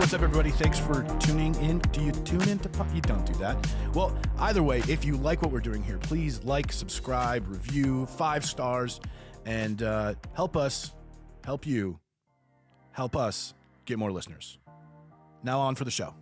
What's up, everybody? Thanks for tuning in. Do you tune into You don't do that. Well, either way, if you like what we're doing here, please like, subscribe, review, 5 stars, and help us get more listeners. Now on for the show.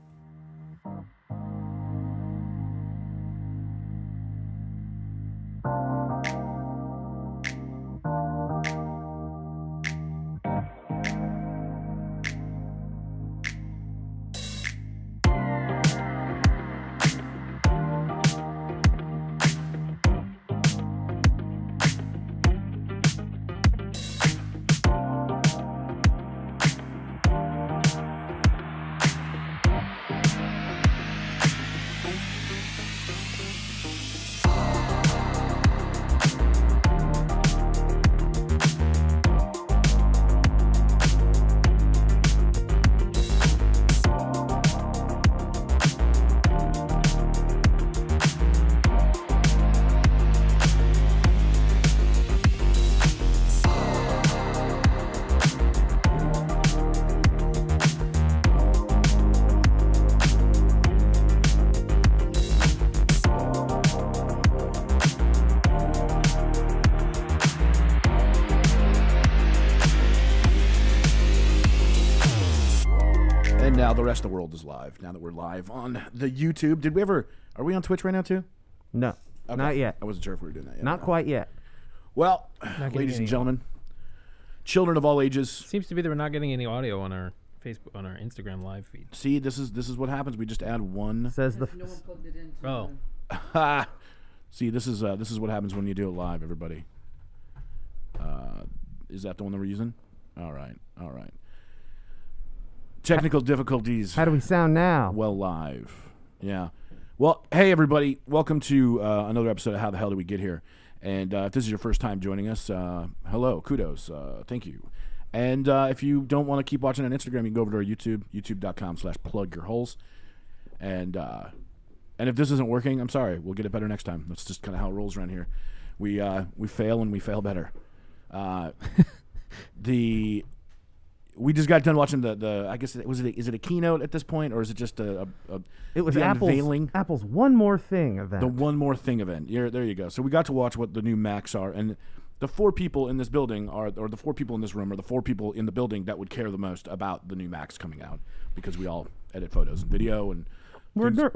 Now the rest of the world is live. Now that we're live on the YouTube. Are we on Twitch right now too? No, Okay. not yet. I wasn't sure if we were doing that yet. Not quite yet. Well, ladies and gentlemen, children of all ages. Seems to be that we're not getting any audio on our Facebook, on our Instagram live feed. See, this is what happens. We just add one. Says the. No one plugged it into See, this is what happens when you do it live, everybody. Is that the one that we're using? All right. Technical difficulties. How do we sound now? Well, live. Yeah. Well, hey, everybody. Welcome to another episode of How the Hell Did We Get Here? And if this is your first time joining us, hello, kudos, thank you. And if you don't want to keep watching on Instagram, you can go over to our YouTube, youtube.com/plugyourholes. And if this isn't working, I'm sorry. We'll get it better next time. That's just kind of how it rolls around here. We fail and we fail better. We just got done watching the I guess is it a keynote at this point, or is it just It was the unveiling? Apple's One More Thing event. The One More Thing event. There you go. So we got to watch what the new Macs are, and the 4 people in this building or the 4 people in this room are the 4 people in the building that would care the most about the new Macs coming out, because we all edit photos and video, and we're nerds.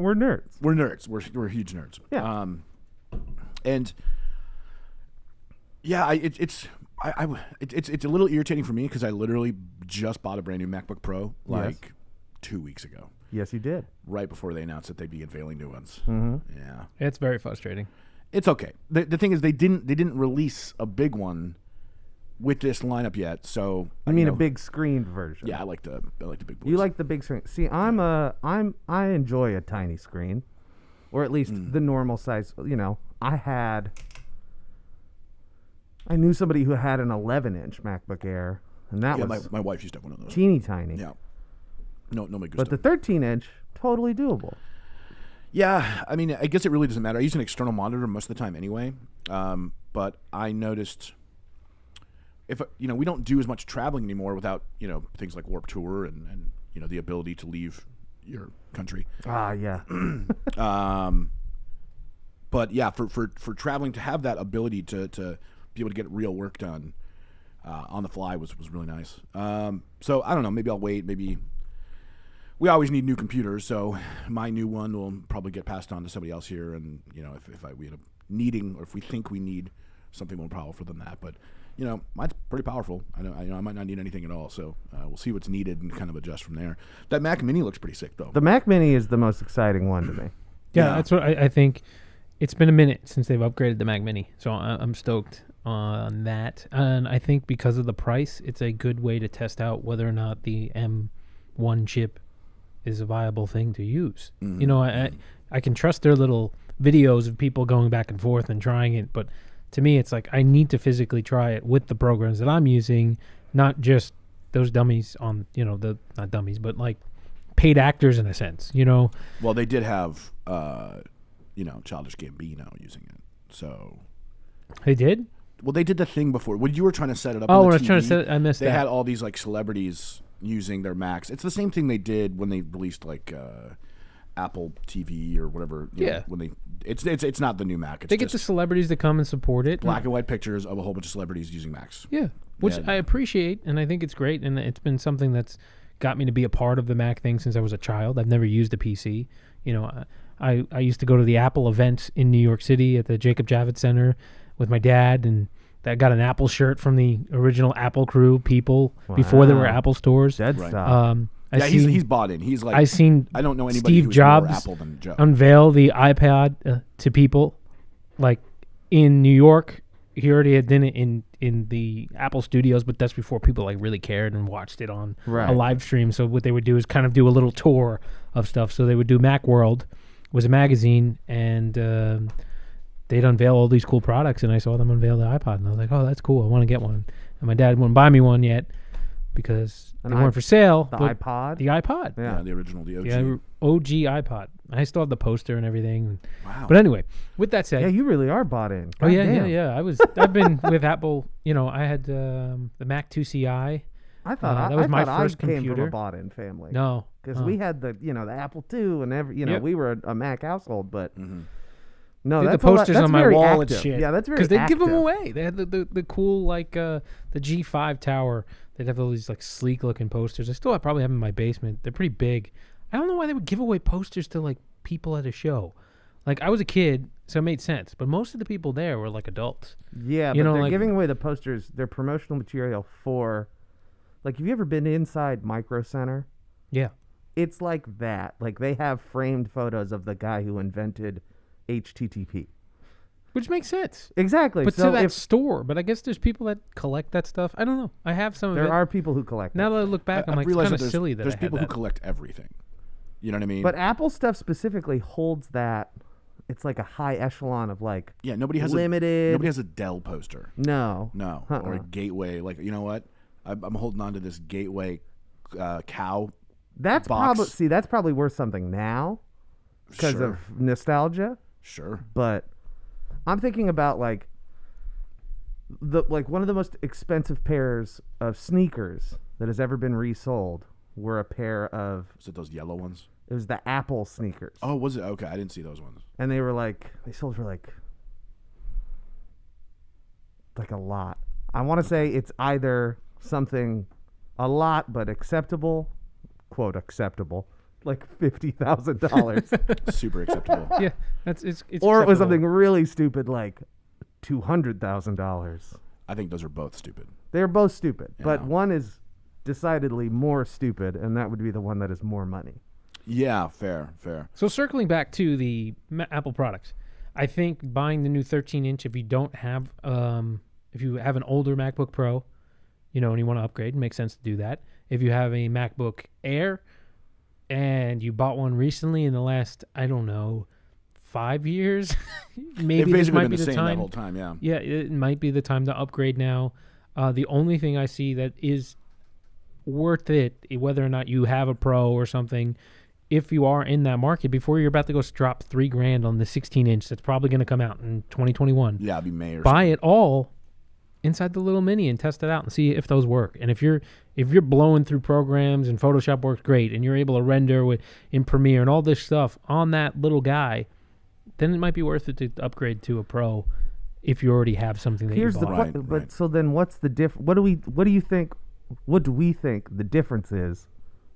We're nerds. We're huge nerds. Yeah. And yeah, it's a little irritating for me because I literally just bought a brand new MacBook Pro 2 weeks ago. Yes, you did. Right before they announced that they'd be unveiling new ones. Mm-hmm. Yeah, It's very frustrating. it's okay. The thing is, they didn't release a big one with this lineup yet. So I mean, a big screened version. Yeah, I like the big boys. You like the big screen? See, I enjoy a tiny screen, or at least the normal size. You know, I knew somebody who had an 11-inch MacBook Air, and that was my wife used to have one of those. teeny tiny. Yeah. No, nobody goes. But the 13-inch, totally doable. Yeah, I mean, I guess it really doesn't matter. I use an external monitor most of the time anyway. But I noticed if we don't do as much traveling anymore without things like Warped Tour and the ability to leave your country. Ah, yeah. But yeah, for traveling, to have that ability to be able to get real work done on the fly was really nice. So I don't know. Maybe I'll wait. Maybe we always need new computers, so my new one will probably get passed on to somebody else here. And if we end up needing, or if we think we need something more powerful than that, but mine's pretty powerful. I might not need anything at all. So we'll see what's needed and kind of adjust from there. That Mac Mini looks pretty sick, though. The Mac Mini is the most exciting one to me. Yeah, that's what I think. It's been a minute since they've upgraded the Mac Mini, so I'm stoked on that. And I think because of the price, it's a good way to test out whether or not the M1 chip is a viable thing to use. Mm-hmm. I can trust their little videos of people going back and forth and trying it, but to me, it's like I need to physically try it with the programs that I'm using, not just those dummies on, not dummies, but like paid actors in a sense, Well, they did have, Childish Gambino using it, so. They did? Well, they did the thing before. When you were trying to set it up Oh, on when the I was trying to TV, set it, I missed that. They had all these, like, celebrities using their Macs. It's the same thing they did when they released like Apple TV or whatever. You know, when it's not the new Mac. It's they get the celebrities to come and support it. black and white pictures of a whole bunch of celebrities using Macs. Yeah, which Yeah. I appreciate, and I think it's great, and it's been something that's got me to be a part of the Mac thing since I was a child. I've never used a PC. You know, I used to go to the Apple event in New York City at the Jacob Javits Center with my dad, and I got an Apple shirt from the original Apple crew people before there were Apple stores. Dead Right. stop. He's bought in. He's like, I seen I don't know anybody Steve who's Jobs more Apple than Joe. unveil the iPad to people, like in New York. He already had done it in the Apple studios, but that's before people like really cared and watched it on Right. a live stream. So what they would do is kind of do a little tour of stuff. So they would do Macworld, was a magazine, and they'd unveil all these cool products, and I saw them unveil the iPod, and I was like, oh, that's cool. I want to get one. And my dad wouldn't buy me one yet because they weren't for sale. The but iPod? The iPod. Yeah. The original, the OG. Yeah, OG iPod. I still have the poster and everything. Wow. But anyway, with that said, Yeah, you really are bought in. oh yeah, Goddamn. I've been with Apple. You know, I had the Mac 2CI. I thought that was my I first came from computer. a bought-in family. No, because we had the the Apple II and Yep. we were a Mac household, but Mm-hmm. no, did the that's a lot- posters that's on my very wall active. and shit. Yeah, that's very because they give them active. away. They had the cool like the G5 tower. They'd have all these like sleek looking posters. I still probably have them in my basement. They're pretty big. I don't know why they would give away posters to like people at a show. Like I was a kid, so it made sense. But most of the people there were like adults. Yeah, You but know, they're like- giving away the posters. They're promotional material for, like, have you ever been inside Micro Center? Yeah. It's like that. Like they have framed photos of the guy who invented HTTP. Which makes sense. Exactly. But so to that if store. But I guess there's people that collect that stuff. I don't know. I have some of there it. are people who collect Now it. that I look back, I'm I've like, it's realized kind of that silly that there's I had people who that. collect everything. You know what I mean? But Apple stuff specifically holds that. It's like a high echelon of like yeah, nobody has limited. nobody has a Dell poster. No. No, or a Gateway. Like, you know what? I'm holding on to this Gateway cow. That's box. probably worth something now because Sure. of nostalgia. Sure. But I'm thinking about like one of the most expensive pairs of sneakers that has ever been resold were a pair of Is it those yellow ones? it was the Apple sneakers. Oh, was it? Okay, I didn't see those ones. And they sold for like a lot. I want to say it's either something a lot but acceptable, quote acceptable, like $50,000, Super acceptable. Yeah, it's or it was acceptable. something really stupid like $200,000. I think those are both stupid. They're both stupid, but Yeah. one is decidedly more stupid, and that would be the one that is more money. Yeah, fair. So circling back to the Apple products, I think buying the new 13-inch, if you don't have, if you have an older MacBook Pro, and you want to upgrade, it makes sense to do that. If you have a MacBook Air and you bought one recently in the last, I don't know, 5 years, maybe They've this basically might been be the the same that time. whole time. Yeah. Yeah, it might be the time to upgrade now. The only thing I see that is worth it, whether or not you have a Pro or something, if you are in that market, before you're about to go drop $3,000 on the 16-inch that's probably going to come out in 2021, Yeah, it'd be May or buy it all inside the little mini and test it out and see if those work. And if you're blowing through programs and Photoshop works great and you're able to render in Premiere and all this stuff on that little guy, then it might be worth it to upgrade to a Pro if you already have something that Here's you the bought. but right. so then what's the what do we think the difference is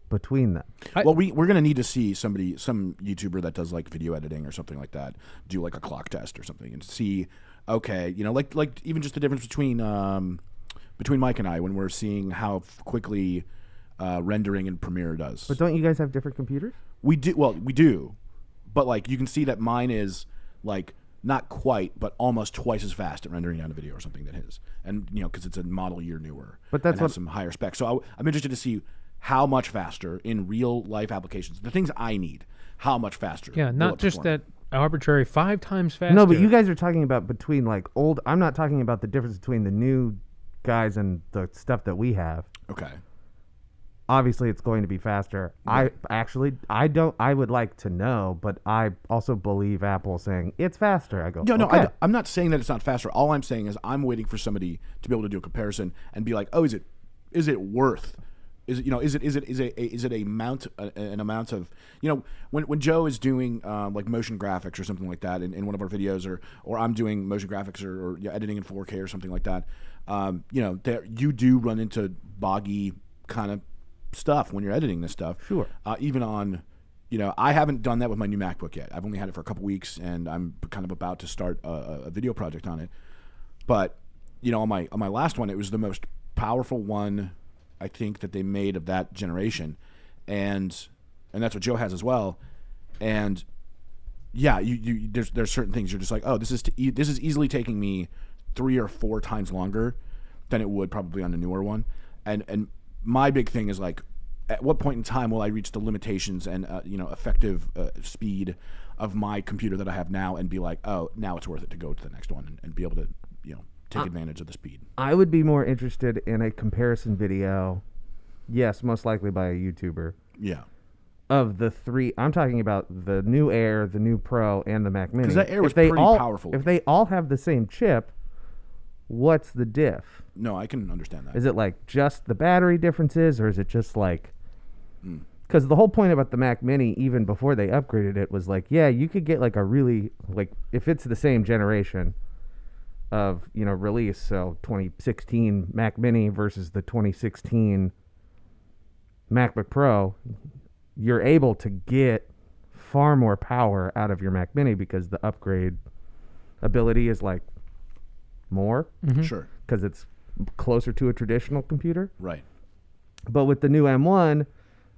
between them? Well, we're gonna need to see some YouTuber that does like video editing or something like that do like a clock test or something and see, okay, like even just the difference between Mike and I when we're seeing how quickly rendering in Premiere does. But don't you guys have different computers? We do. Well, we do, but like you can see that mine is like not quite, but almost twice as fast at rendering down a video or something than his, and because it's a model year newer. But that's and has what- some higher specs. So I'm interested to see how much faster in real life applications, the things I need, how much faster. Yeah, will not it just perform. that arbitrary 5 times faster. No, but you guys are talking about between like old. I'm not talking about the difference between the new guys and the stuff that we have. Okay. Obviously, it's going to be faster. I would like to know, but I also believe Apple saying it's faster. I go, No, okay. I'm not saying that it's not faster. All I'm saying is I'm waiting for somebody to be able to do a comparison and be like, oh, is it worth Is it, is it an amount of, when Joe is doing like motion graphics or something like that in one of our videos, or I'm doing motion graphics or editing in 4K or something like that, you do run into boggy kind of stuff when you're editing this stuff. Sure. Even on, I haven't done that with my new MacBook yet. I've only had it for a couple weeks, and I'm kind of about to start a video project on it. But on my last one, it was the most powerful one I think that they made of that generation, and that's what Joe has as well. And yeah, there's certain things you're just like, oh, this is easily taking me 3 or 4 times longer than it would probably on a newer one. And my big thing is like, at what point in time will I reach the limitations and effective speed of my computer that I have now, and be like, oh, now it's worth it to go to the next one and be able to take advantage of the speed. I would be more interested in a comparison video, yes, most likely by a YouTuber. Yeah. Of the 3, I'm talking about the new Air, the new Pro, and the Mac Mini. Because that Air was pretty powerful. If they all have the same chip, what's the diff? No, I can understand that. Is it like just the battery differences, or is it just like... Because the whole point about the Mac Mini, even before they upgraded it, was like, yeah, you could get like a really, like, if it's the same generation of, release, so 2016 Mac Mini versus the 2016 MacBook Pro, you're able to get far more power out of your Mac Mini because the upgrade ability is like more. Sure. Because it's closer to a traditional computer. Right. But with the new M1,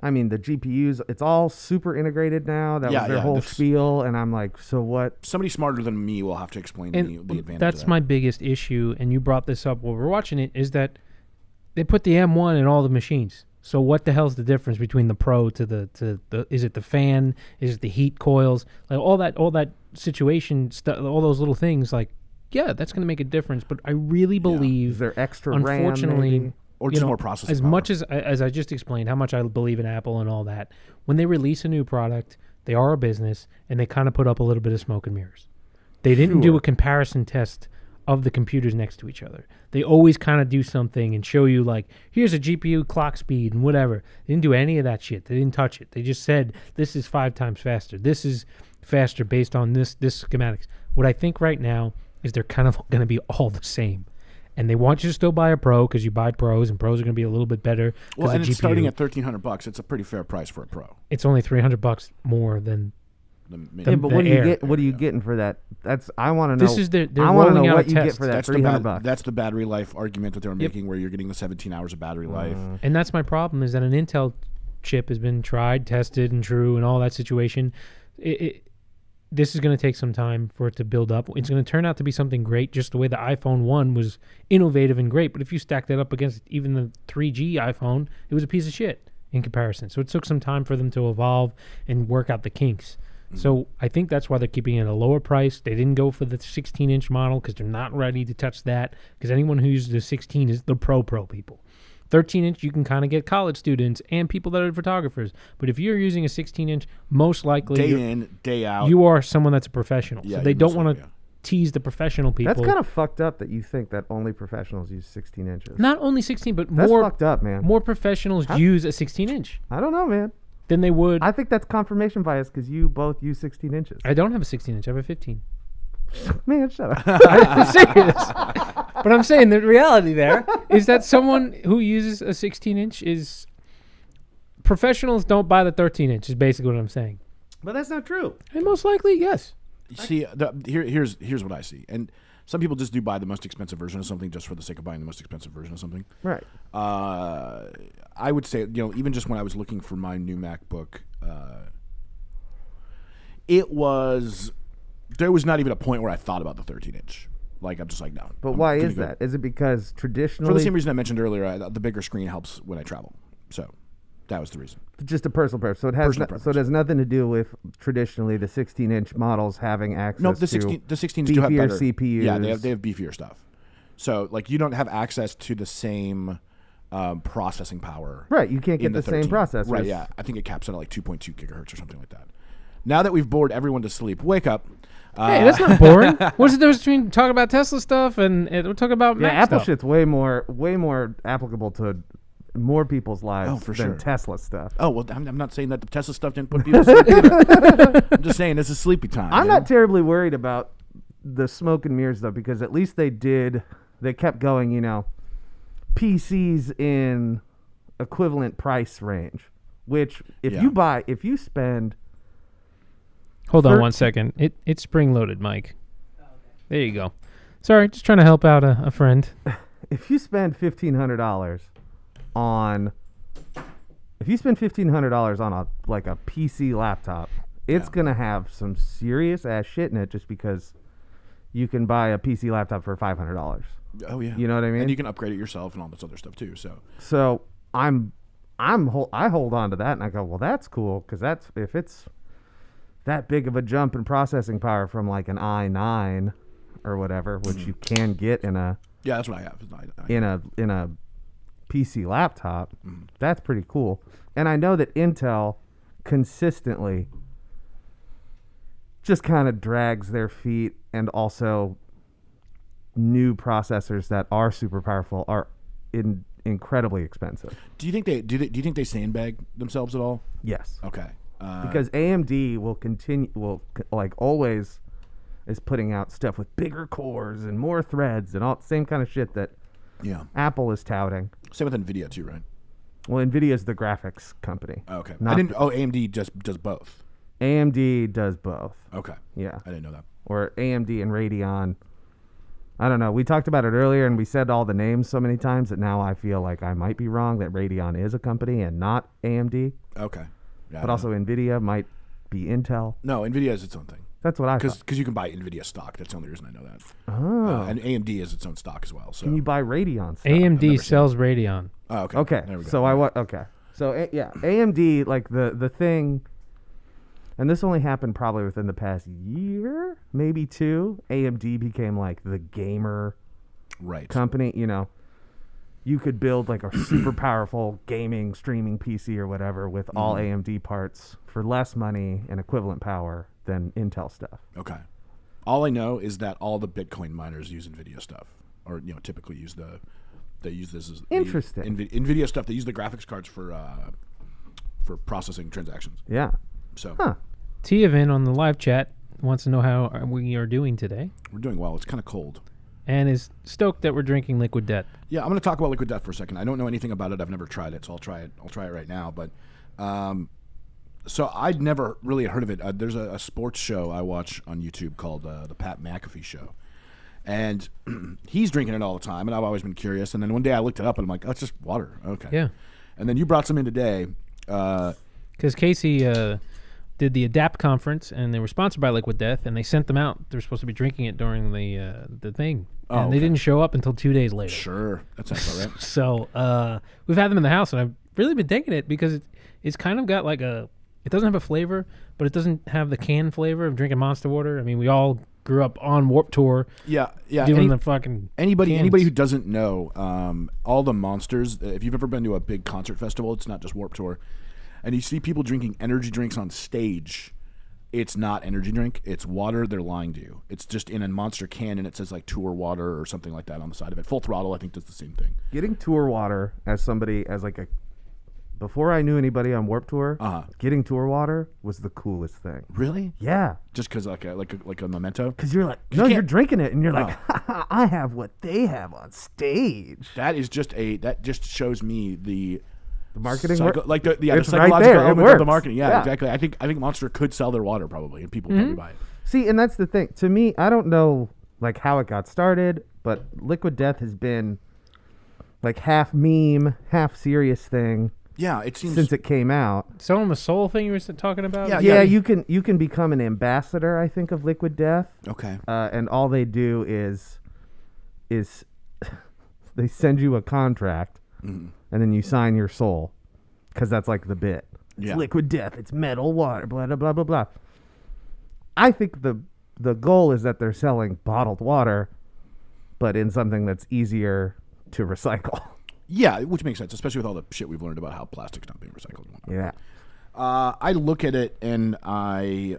I mean, the GPUs, it's all super integrated now. That was their whole spiel. And I'm like, so what? Somebody smarter than me will have to explain the advantage that's of that. my biggest issue, and you brought this up while we're watching it, is that they put the M1 in all the machines. So what the hell's the difference between the Pro to the is it the fan? Is it the heat coils? Like all that situation stuff, all those little things, like, yeah, that's going to make a difference. But I really believe, is there extra unfortunately, RAM maybe? Or just more processing as power. much as I just explained how much I believe in Apple and all that, when they release a new product, they are a business, and they kind of put up a little bit of smoke and mirrors. They didn't do a comparison test of the computers next to each other. They always kind of do something and show you, like, here's a GPU clock speed and whatever. They didn't do any of that shit. They didn't touch it. They just said, this is 5 times faster. This is faster based on this schematics. What I think right now is they're kind of going to be all the same. And they want you to still buy a Pro because you buy Pros, and Pros are going to be a little bit better. Well, and it's starting at $1,300. It's a pretty fair price for a Pro. It's only $300 more than Yeah, but what do you get? What are you getting for that? That's I want to know. This is they're I want to rolling know out what a you test. get for that That's $300. That's the battery life argument that they were making, where you're getting the 17 hours of battery life. And that's my problem, is that an Intel chip has been tried, tested, and true, and all that situation. This is going to take some time for it to build up. It's going to turn out to be something great, just the way the iPhone 1 was innovative and great. But if you stack that up against even the 3G iPhone, it was a piece of shit in comparison. So it took some time for them to evolve and work out the kinks. So I think that's why they're keeping it at a lower price. They didn't go for the 16-inch model because they're not ready to touch that, because anyone who uses the 16 is the pro people. 13-inch, you can kind of get college students and people that are photographers. But if you're using a 16-inch, most likely Day in, day out. you are someone that's a professional. Yeah, so they you don't most want to likely, tease the professional people. That's kind of fucked up that you think that only professionals use 16 inches. Not only 16, but That's more fucked up, man. more professionals use a 16-inch I don't know, man. than they would. I think that's confirmation bias because you both use 16 inches. I don't have a 16-inch. I have a 15. Man, shut up. I'm serious. But I'm saying the reality there is that someone who uses a 16-inch is... Professionals don't buy the 13-inch is basically what I'm saying. But that's not true. And most likely, yes. See, here's what I see. And some people just do buy the most expensive version of something just for the sake of buying the most expensive version of something. Right. I would say, even just when I was looking for my new MacBook, there was not even a point where I thought about the 13-inch. Like, I'm just like, no. But I'm why gonna is go- that? Is it because traditionally... For the same reason I mentioned earlier, the bigger screen helps when I travel. So that was the reason. Just a personal preference. So it has Personal so it preference. has nothing to do with traditionally the 16-inch models having access No, the to 16s do have beefier better CPUs. Yeah, they have beefier stuff. So like, you don't have access to the same processing power. Right, you can't in get the same 13. processors. Right, yeah. I think it caps out at like 2.2 gigahertz or something like that. Now that we've bored everyone to sleep, wake up. Hey, that's not boring. What's the difference between talking about Tesla stuff and we're talking about Yeah, Mac Apple stuff? shit's way more applicable to more people's lives Oh, for than sure. Tesla stuff. Oh well, I'm not saying that the Tesla stuff didn't put people to sleep either. I'm just saying this is sleepy time. I'm you know? not terribly worried about the smoke and mirrors though, because at least they kept going, PCs in equivalent price range, which if you spend Hold on 13 one second. It's spring loaded, Mike. There you go. Sorry, just trying to help out a friend. if you spend $1,500 on a PC laptop, it's gonna have some serious ass shit in it just because you can buy a PC laptop for $500. Oh yeah. You know what I mean? And you can upgrade it yourself and all this other stuff too. So I hold on to that and I go, well, that's cool, because if it's that big of a jump in processing power from like an i9 or whatever, which you can get in a that's what I have. in a PC laptop, that's pretty cool. And I know that Intel consistently just kind of drags their feet, and also new processors that are super powerful are incredibly expensive. Do you think they sandbag themselves at all? Yes. Okay. Because AMD will like always is putting out stuff with bigger cores and more threads and all the same kind of shit that Apple is touting. Same with Nvidia too, right? Well, Nvidia's the graphics company. Okay. Not AMD just does both. AMD does both. Okay. Yeah. I didn't know that. Or AMD and Radeon. I don't know. We talked about it earlier, and we said all the names so many times that now I feel like I might be wrong, that Radeon is a company and not AMD. Okay. Yeah, But also Nvidia might be Intel. No, Nvidia is its own thing. That's what I thought. Because you can buy Nvidia stock. That's the only reason I know that. Oh. And AMD is its own stock as well. So Can you buy Radeon stuff? AMD sells Radeon. Oh, okay. Okay. There we go. So AMD, like the thing, and this only happened probably within the past year, maybe two. AMD became like the gamer right company. You could build like a super powerful gaming streaming PC or whatever with all AMD parts for less money and equivalent power than Intel stuff. Okay. All I know is that all the Bitcoin miners use Nvidia stuff, or typically use they use this as Interesting. Nvidia stuff. They use the graphics cards for processing transactions. Yeah. So Tiavan on the live chat wants to know how we are doing today, we're doing well. It's kind of cold. and is stoked that we're drinking Liquid Death. Yeah, I'm going to talk about Liquid Death for a second. I don't know anything about it. I've never tried it, so I'll try it. I'll try it right now. But so I'd never really heard of it. There's a sports show I watch on YouTube called the Pat McAfee Show, and he's drinking it all the time. And I've always been curious. And then one day I looked it up, and I'm like, oh, it's just water. Okay. Yeah. And then you brought some in today. Because Casey did the Adapt conference, and they were sponsored by Liquid Death, and they sent them out. They were supposed to be drinking it during the thing, and they didn't show up until 2 days later. Sure, that sounds about right. So we've had them in the house, and I've really been digging it because it's kind of got like it doesn't have a flavor, but it doesn't have the can flavor of drinking Monster water. I mean, we all grew up on Warped Tour. Yeah. Doing the fucking anybody cans. who doesn't know, all the monsters. If you've ever been to a big concert festival, it's not just Warped Tour, and you see people drinking energy drinks on stage. It's not energy drink. It's water. They're lying to you. It's just in a Monster can, and it says like Tour Water or something like that on the side of it. Full Throttle, I think, does the same thing. Getting Tour Water before I knew anybody on Warped Tour, getting Tour Water was the coolest thing. Really? Yeah. Just because like a memento? Because you're like, no, you're drinking it, and you're like, I have what they have on stage. That just shows me the marketing the it's right psychological there. It element of works. the marketing. Yeah, Yeah. exactly. I think Monster could sell their water probably, and people would probably buy it. See, and that's the thing. To me, I don't know like how it got started, but Liquid Death has been like half meme, half serious thing. Yeah, it seems since it came out. Soul in the Soul thing you were talking about? Yeah, you can become an ambassador, I think, of Liquid Death. Okay. And all they do is they send you a contract, and then you sign your soul, because that's like the bit. It's Liquid Death. It's metal water. Blah blah blah blah blah. I think the goal is that they're selling bottled water, but in something that's easier to recycle. Yeah, which makes sense, especially with all the shit we've learned about how plastic's not being recycled. And whatnot. Yeah. I look at it and I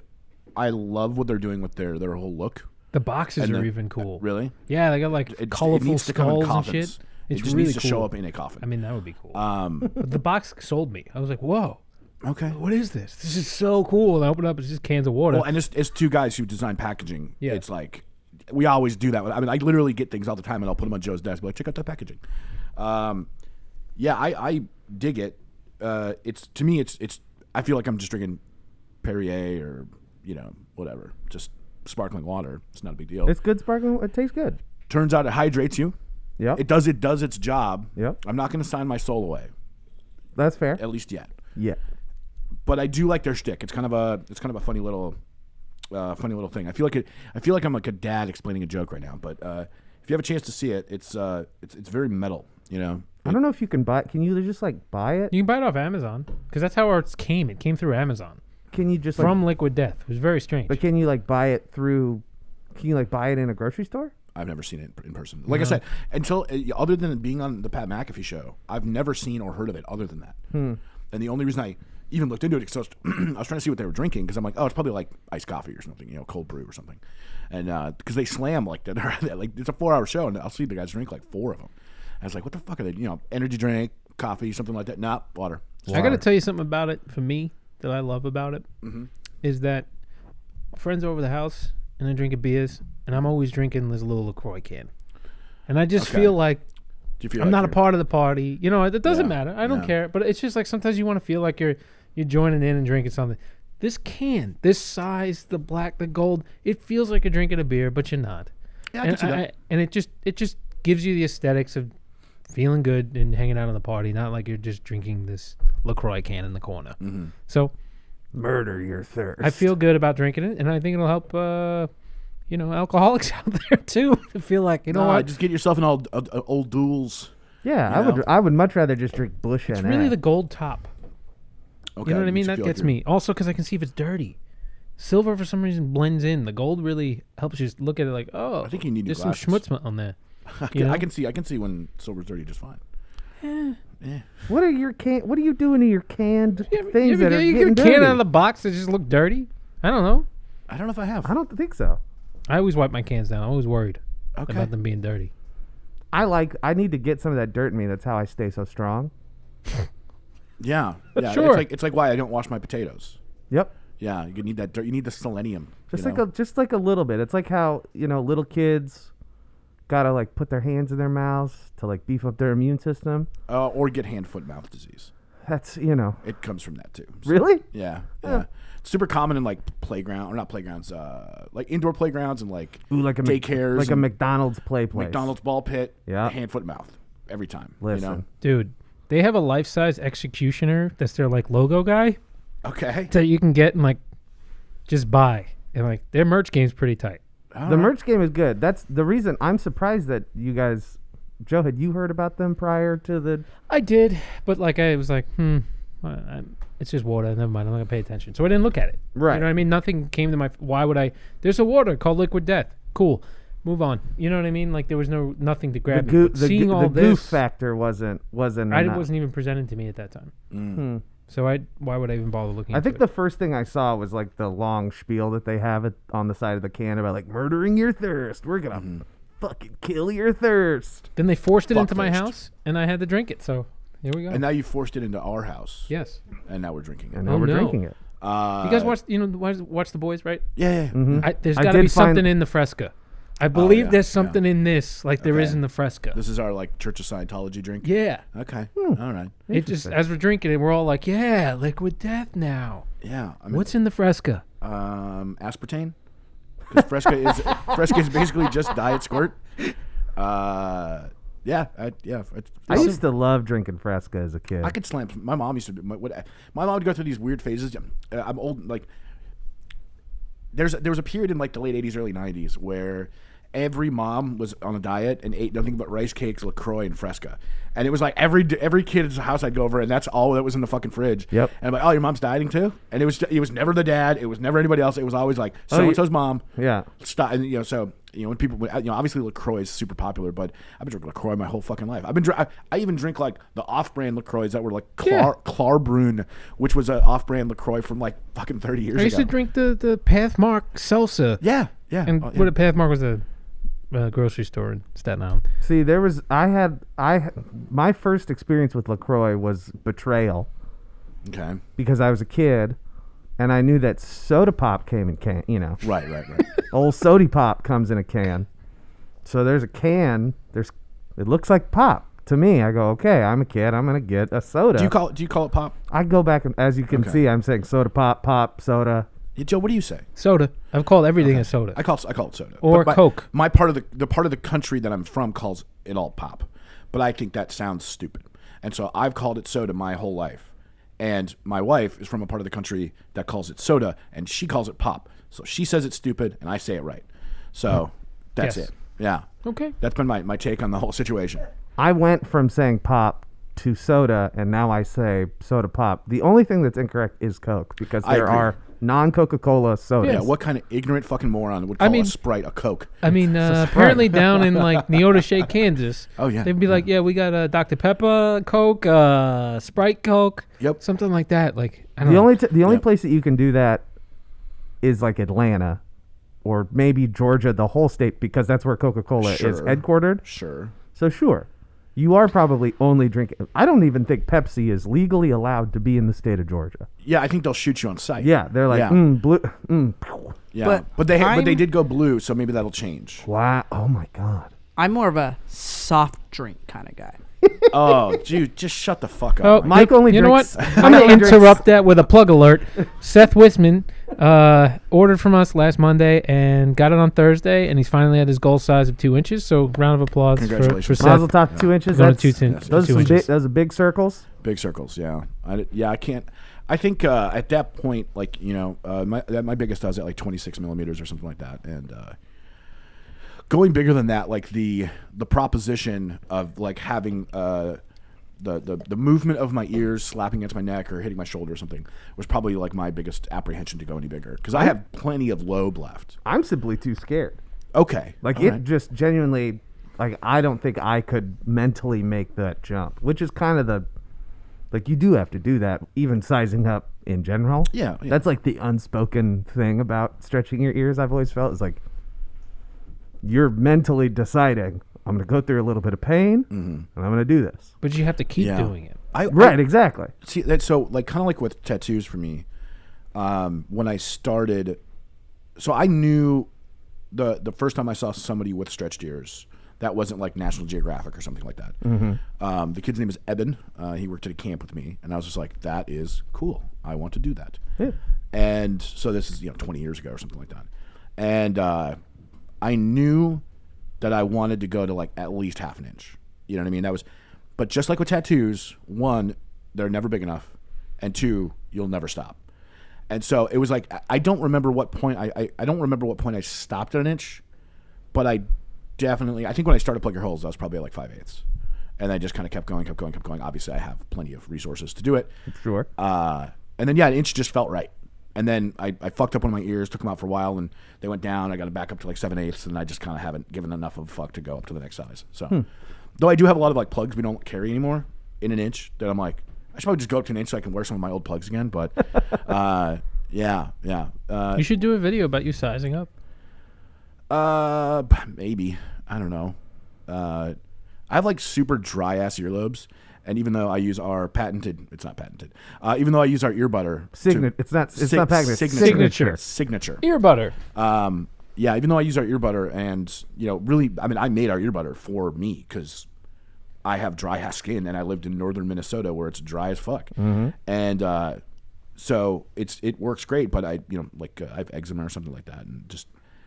love what they're doing with their whole look. The boxes are even cool. Really? Yeah, they got like colorful it needs to come in skulls and coffins. shit. It's it just really needs to show cool. up in a coffin. I mean, that would be cool. But the box sold me. I was like, whoa. Okay. What is this? This is so cool. And I open it up, it's just cans of water. Well, and it's two guys who design packaging. Yeah. It's like we always do that. I mean, I literally get things all the time, and I'll put them on Joe's desk. Be like, check out that packaging. Yeah, I dig it. It's to me, it's. I feel like I'm just drinking Perrier or whatever, just sparkling water. It's not a big deal. It's good sparkling. It tastes good. Turns out it hydrates you. Yep. It does its job. Yep. I'm not going to sign my soul away, That's fair. at least yet. Yeah. But I do like their shtick. It's kind of a funny little thing. I feel like I'm like a dad explaining a joke right now. But if you have a chance to see it, it's very metal. I don't know if you can buy. Can you just like buy it? You can buy it off Amazon because that's how ours came. It came through Amazon Can you just from Liquid Death. It was very strange. But can you like buy it through? Can you like buy it in a grocery store? I've never seen it in person. Like I said, until other than it being on the Pat McAfee show, I've never seen or heard of it other than that. And the only reason I even looked into it because I was trying to see what they were drinking because I'm like, oh, it's probably like iced coffee or something, cold brew or something. And because they slam like that, like it's a 4-hour show, and I'll see the guys drink like 4 of them. I was like, what the fuck are they? Energy drink, coffee, something like that. Nah, water. I got to tell you something about it for me that I love about it is that friends over the house and they're drinking beers, and I'm always drinking this little LaCroix can. And I just feel like Do you feel I'm like not a you're- part of the party. It doesn't Yeah, matter. I don't yeah. care. But it's just like sometimes you want to feel like you're joining in and drinking something. This can, this size, the black, the gold, it feels like you're drinking a beer, but you're not. Yeah, I can see that. And it just gives you the aesthetics of feeling good and hanging out on the party, not like you're just drinking this LaCroix can in the corner. So Murder your thirst. I feel good about drinking it, and I think it'll help, alcoholics out there too to feel like, No, what? just get yourself an old duels. Yeah, You know? I would much rather just drink Bush It's and really the gold top. Okay, You know what I mean? makes you That feel like gets you're- me. Also, because I can see if it's dirty. Silver, for some reason, blends in. The gold really helps you look at it like, oh, I think you need new there's some glasses. schmutz on there. I can see when silver's dirty just fine. What are you doing to your canned things that are you getting get a can dirty? out of the box that just look dirty? I don't know. I don't know if I have. I don't think so. I always wipe my cans down. I'm always worried Okay. about them being dirty. I need to get some of that dirt in me. That's how I stay so strong. Yeah. Sure. It's like why I don't wash my potatoes. Yep. Yeah, you need that dirt. You need the selenium. Just like a little bit. It's like how, little kids gotta like put their hands in their mouths to like beef up their immune system. Or get hand, foot, mouth disease. That's It comes from that too. So, really? Yeah. It's super common in like not playgrounds, like indoor playgrounds and like Ooh, like a daycares, like a and McDonald's play place. McDonald's ball pit. Yeah. Hand, foot, mouth every time. Listen. Dude, they have a life-size executioner that's their like logo guy Okay. that you can get and like just buy. And like their merch game's pretty tight. The merch game is good. That's the reason I'm surprised that you guys. Joe, had you heard about them prior to the? I did, but like I was like, it's just water. Never mind. I'm not gonna pay attention. So I didn't look at it. Right. You know what I mean? Nothing came to my. Why would I? There's a water called Liquid Death. Cool. Move on. You know what I mean? Like there was nothing to grab. me. But seeing all the goof this, factor wasn't. it enough. wasn't even presented to me at that time. So why would I even bother looking? I into think it? the first thing I saw was like the long spiel that they have on the side of the can about like murdering your thirst. We're gonna fucking kill your thirst. Then they forced it Fuck into my thirst. house, and I had to drink it. So here we go. And now you forced it into our house. Yes. And now we're drinking it. And now Oh, we're no. drinking it. You guys watch The Boys, right? Yeah. There's I got to did be something find- in the Fresca. I believe yeah, there's something in this, like there is Okay. in the Fresca. This is our like Church of Scientology drink. Yeah. Okay. All right. It just as we're drinking it, we're all like, "Yeah, Liquid Death now." Yeah. I mean, What's in the Fresca? aspartame? Because Fresca is basically just diet squirt. Yeah. I used to love drinking Fresca as a kid. I could slam. My mom used to. My mom would go through these weird phases. I'm old. Like there was a period in like the late '80s, early '90s where every mom was on a diet and ate nothing but rice cakes, LaCroix, and Fresca. And it was like every kid's house I'd go over, and that's all that was in the fucking fridge. Yep. And I'm like, oh, your mom's dieting too? And it was never the dad. It was never anybody else. It was always like so and so's mom. Yeah. Stop. And when people, obviously LaCroix is super popular, but I've been drinking LaCroix my whole fucking life. I even drink like the off-brand LaCroix that were like Klarbrun, which was an off-brand LaCroix from like fucking 30 years ago. I used to drink the Pathmark Seltzer. Yeah. And what a Pathmark was a grocery store in Staten Island. See, my first experience with LaCroix was betrayal Okay. because I was a kid and I knew that soda pop came in can, Right. old sody pop comes in a can. So there's a can, it looks like pop to me. I go, okay, I'm a kid, I'm going to get a soda. Do you call it pop? I go back and, as you can Okay. see, I'm saying soda pop, soda. Yeah, Joe, what do you say? Soda. I've called everything a soda. I call it soda. Or But Coke. My part of the part of the country that I'm from calls it all pop, but I think that sounds stupid, and so I've called it soda my whole life. And my wife is from a part of the country that calls it soda, and she calls it pop. So she says it's stupid, and I say it right. So that's Yes. it. Yeah. Okay. That's been my take on the whole situation. I went from saying pop to soda, and now I say soda pop. The only thing that's incorrect is Coke, because I there agree. are non-Coca-Cola sodas. Yeah. What kind of ignorant fucking moron would call mean- a Sprite a Coke? I mean, apparently down in like Neodesha, Kansas. Oh, yeah. They'd be like, yeah, we got a Dr. Pepper Coke, Sprite Coke. Yep. Something like that. Like, I don't The know. only Yep. place that you can do that is like Atlanta, or maybe Georgia, the whole state, because that's where Coca-Cola is Sure. headquartered. Sure. So sure, you are probably only drinking. I don't even think Pepsi is legally allowed to be in the state of Georgia. Yeah, I think they'll shoot you on sight. Yeah, they're like, Yeah. blue. Yeah. But they did go blue, so maybe that'll change. Wow. Oh my God. I'm more of a soft drink kind of guy. Oh, dude, just shut the fuck Oh, up. Mike. Mike only you know drinks. what? I'm going to interrupt that with a plug alert. Seth Wisman ordered from us last Monday and got it on Thursday, and he's finally at his goal size of 2 inches. So round of applause for Congratulations. Seth. Mazel tov, 2 inches. Going That's, to two those are some inches. big. Those are big circles. Big circles, yeah. I can't. I think at that point, like my biggest I was at like 26 millimeters or something like that, and going bigger than that, like the proposition of like having the movement of my ears slapping against my neck or hitting my shoulder or something was probably like my biggest apprehension to go any bigger, because I have plenty of lobe left. I'm simply too scared. Okay, Like all it right. just genuinely, like I don't think I could mentally make that jump, which is kind of like you do have to do that, even sizing up in general. Yeah. That's like the unspoken thing about stretching your ears. I've always felt is like you're mentally deciding I'm going to go through a little bit of pain and I'm going to do this. But you have to keep Yeah. doing it. Right, exactly. See that, so like kind of like with tattoos for me, when I started, so I knew the first time I saw somebody with stretched ears that wasn't like National Geographic or something like that. The kid's name is Eben. He worked at a camp with me, and I was just like, that is cool. I want to do that. Yeah. And so this is 20 years ago or something like that, and I knew that I wanted to go to like at least half an inch. You know what I mean? That was, but just like with tattoos, one, they're never big enough, and two, you'll never stop. And so it was like I don't remember what point I don't remember what point I stopped at an inch, but I think when I started Plug Your Holes, I was probably at like 5/8, and I just kind of kept going. Obviously, I have plenty of resources to do it. Sure. And then an inch just felt right. And then I fucked up one of my ears, took them out for a while, and they went down. I got it back up to like 7/8, and I just kind of haven't given enough of a fuck to go up to the next size. So, though I do have a lot of like plugs we don't carry anymore in an inch, that I'm like, I should probably just go up to an inch so I can wear some of my old plugs again. But yeah. You should do a video about you sizing up. Maybe, I don't know. I have like super dry ass earlobes. And even though I use our patented, it's not patented. Even though I use our ear butter, It's not patented. Signature. signature. Ear butter. Yeah, even though I use our ear butter, and really, I mean, I made our ear butter for me because I have dry ass skin, and I lived in northern Minnesota where it's dry as fuck, and so it works great. But I have eczema or something like that, and just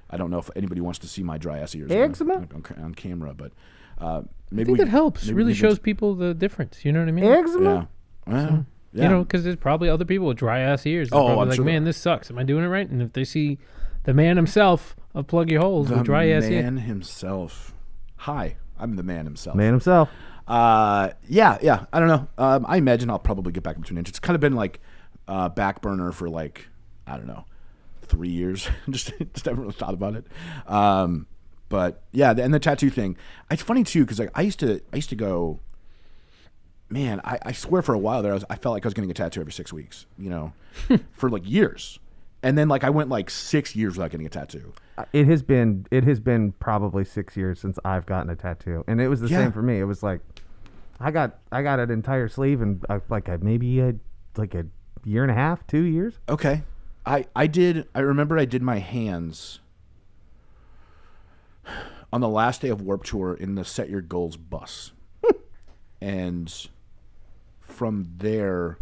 I don't know if anybody wants to see my dry ass ears Eczema? on camera, but I maybe think it helps. It maybe really we can- shows people the difference. You know what I mean? Eczema? Yeah. Well, yeah. You know, because there's probably other people with dry ass ears. They're Oh, probably I'm like, sure man, there this sucks. Am I doing it right? And if they see the man himself of Plug Your Holes with dry ass ears. man himself. Hi, I'm the man himself. Man himself. Yeah. I don't know. I imagine I'll probably get back up to an inch. It's kind of been like back burner for like, I don't know, 3 years. just haven't really thought about it. But yeah, and the tattoo thing. It's funny too because like I used to go. Man, I swear for a while there I felt like I was getting a tattoo every 6 weeks. For like years. And then like I went like 6 years without getting a tattoo. It has been probably 6 years since I've gotten a tattoo, and it was the same for me. It was like I got an entire sleeve and maybe a year and a half, 2 years. Okay. I remember I did my hands on the last day of Warped Tour in the Set Your Goals bus. And from there,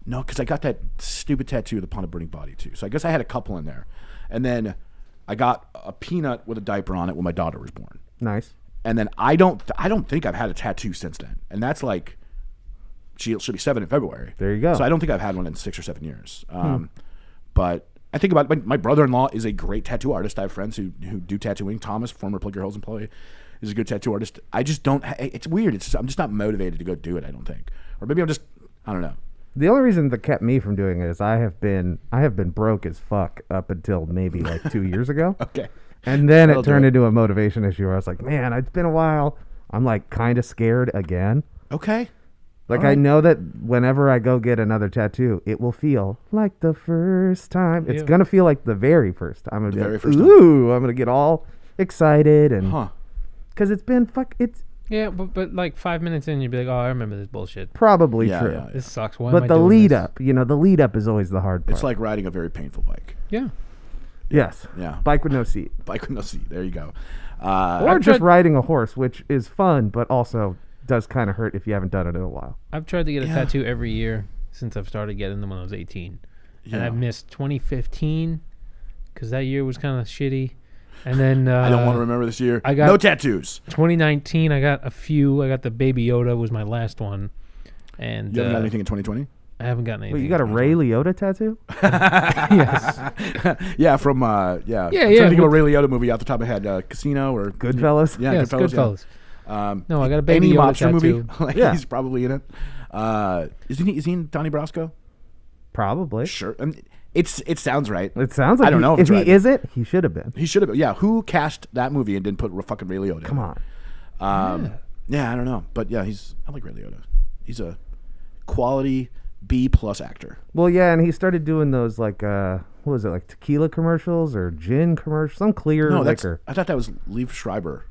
no, because I got that stupid tattoo of the Pond of Burning Body too. So I guess I had a couple in there. And then I got a peanut with a diaper on it when my daughter was born. Nice. And then I don't think I've had a tattoo since then. And that's like, she'll be 7 in February. There you go. So I don't think I've had one in 6 or 7 years. But I think about my brother-in-law is a great tattoo artist. I have friends who do tattooing. Thomas, former Plug Your Holes employee, is a good tattoo artist. I just don't. It's weird. I'm just not motivated to go do it. I don't think, or maybe I don't know. The only reason that kept me from doing it is I have been broke as fuck up until maybe like 2 years ago. Okay. And then it turned into a motivation issue where I was like, man, it's been a while. I'm like kind of scared again. Okay. Like I know that whenever I go get another tattoo, it will feel like the first time. It's gonna feel like the very first time. I'm gonna be like, ooh, I'm gonna get all excited and because it's been Yeah, but like 5 minutes in, you'd be like, oh, I remember this bullshit. Probably true. Yeah. This sucks. Why am But I the doing lead this? up, the lead up is always the hard part. It's like riding a very painful bike. Yeah. Yes. Yeah. Bike with no seat. Bike with no seat. There you go. Or just riding a horse, which is fun, but also does kind of hurt if you haven't done it in a while. I've tried to get a tattoo every year since I've started getting them when I was 18. Yeah. And I've missed 2015 because that year was kind of shitty. And then I don't want to remember this year. I got no tattoos. 2019, I got a few. I got the Baby Yoda was my last one. And You haven't got anything in 2020? I haven't gotten anything. Wait, you got a Ray Liotta tattoo? Yes. Yeah, from I'm trying to think of a Ray Liotta movie off the top of my head. Casino or Goodfellas? Yeah, yes, Goodfellas. Goodfellas. No, I got a Baby any Yoda mobster tattoo. movie. He's probably in it. Is he in Donnie Brasco? Probably. Sure. It sounds right. It sounds like I don't know if it's right. he is it, he should have been. He should have been. Yeah, who cast that movie and didn't put fucking Ray Liotta? Come on. Yeah, I don't know, but yeah, I like Ray Liotta. He's a quality B+ actor. Well, yeah, and he started doing those like what was it, like tequila commercials or gin commercials, some clear liquor. I thought that was Liev Schreiber.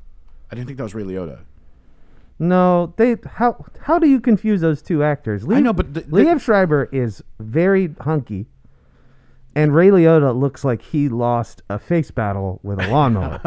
I didn't think that was Ray Liotta. No, how do you confuse those two actors? I know, but Liev Schreiber is very hunky, and Ray Liotta looks like he lost a face battle with a lawnmower,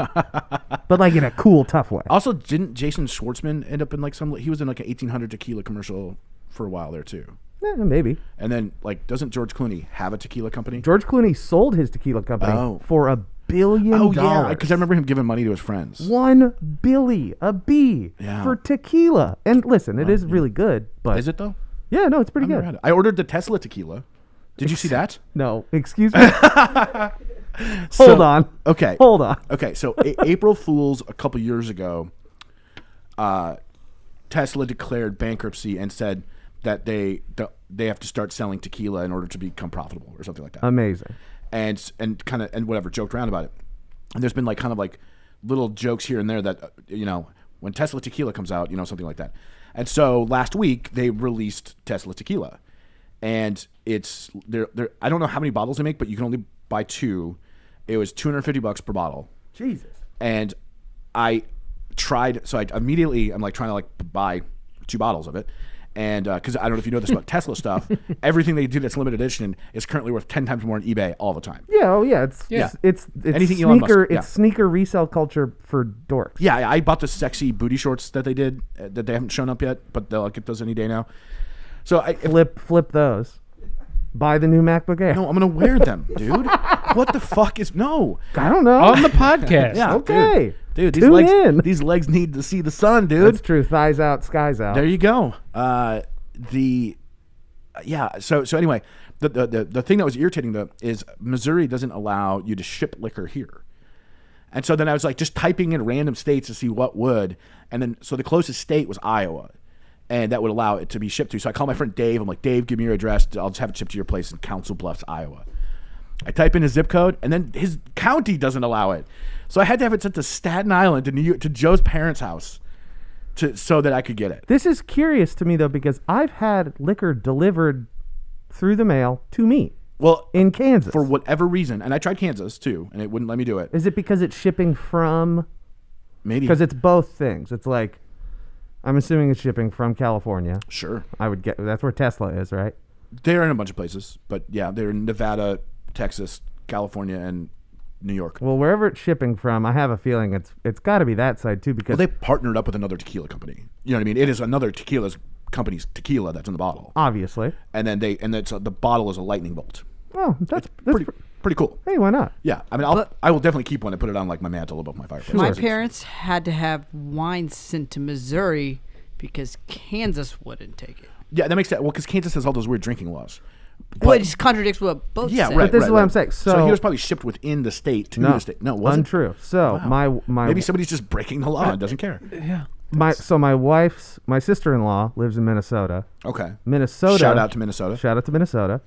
but like in a cool, tough way. Also, didn't Jason Schwartzman end up in like he was in like an 1800 tequila commercial for a while there too. Maybe. And then like, doesn't George Clooney have a tequila company? George Clooney sold his tequila company for $1 billion. Oh yeah, because I remember him giving money to his friends. $1 billion, a B for tequila. And listen, it is really good, but is it though? Yeah, no, it's pretty I've never good. had it. I ordered the Tesla tequila. Did you see that? No, excuse me. Hold on. Okay. Hold on. Okay, so April Fools a couple years ago, Tesla declared bankruptcy and said that they have to start selling tequila in order to become profitable or something like that. Amazing. And kind of and whatever, joked around about it. And there's been like kind of like little jokes here and there that when Tesla tequila comes out, something like that. And so last week they released Tesla tequila, and it's there. I don't know how many bottles they make, but you can only buy 2. It was $250 per bottle. Jesus. And I tried, so I'm like trying to like buy 2 bottles of it. And because I don't know if you know this about Tesla stuff, everything they do that's limited edition is currently worth 10 times more on eBay all the time. Yeah, it's Anything Elon Musk, sneaker. yeah. It's sneaker resale culture for dorks. Yeah, I bought the sexy booty shorts that they did that they haven't shown up yet, but they'll get those any day now. So I flip those. Buy the new MacBook Air. No, I'm gonna wear them, dude. What the fuck is no? I don't know. On the podcast. Yeah, okay. Dude, Tune these legs need to see the sun, dude. That's true. Thighs out, skies out. There you go. So anyway, the thing that was irritating though is Missouri doesn't allow you to ship liquor here. And so then I was like just typing in random states to see what would, and then so the closest state was Iowa, and that would allow it to be shipped to. So I call my friend Dave. I'm like, Dave, give me your address. I'll just have it shipped to your place in Council Bluffs, Iowa. I type in his zip code, and then his county doesn't allow it. So I had to have it sent to Staten Island, to New York, to Joe's parents' house, so that I could get it. This is curious to me though, because I've had liquor delivered through the mail to me. Well, in Kansas. for whatever reason, and I tried Kansas too, and it wouldn't let me do it. Is it because it's shipping from? Maybe Because it's both things. It's like, I'm assuming it's shipping from California. sure I would get that's where Tesla is, right? they're in a bunch of places, but yeah, they're in Nevada, Texas, California, and New York. Well, wherever it's shipping from, I have a feeling it's got to be that side too. Because Well, they partnered up with another tequila company. You know what I mean? It is another tequila company's tequila that's in the bottle, obviously, and then the bottle is a lightning bolt. oh, that's Pretty cool. hey, why not? Yeah, I mean, I will definitely keep one and put it on like my mantle above my fireplace. My It's- parents had to have wine sent to Missouri because Kansas wouldn't take it. Yeah, that makes sense. Well, because Kansas has all those weird drinking laws. Well, it just contradicts what both Yeah, said. right. But this is what I'm saying. So he So- was probably shipped within the state to No, the state. No, it wasn't. untrue. So Wow. my Maybe somebody's just breaking the law and doesn't care. Yeah. my sister-in-law lives in Minnesota. Okay. Minnesota. Shout out to Minnesota. Shout out to Minnesota.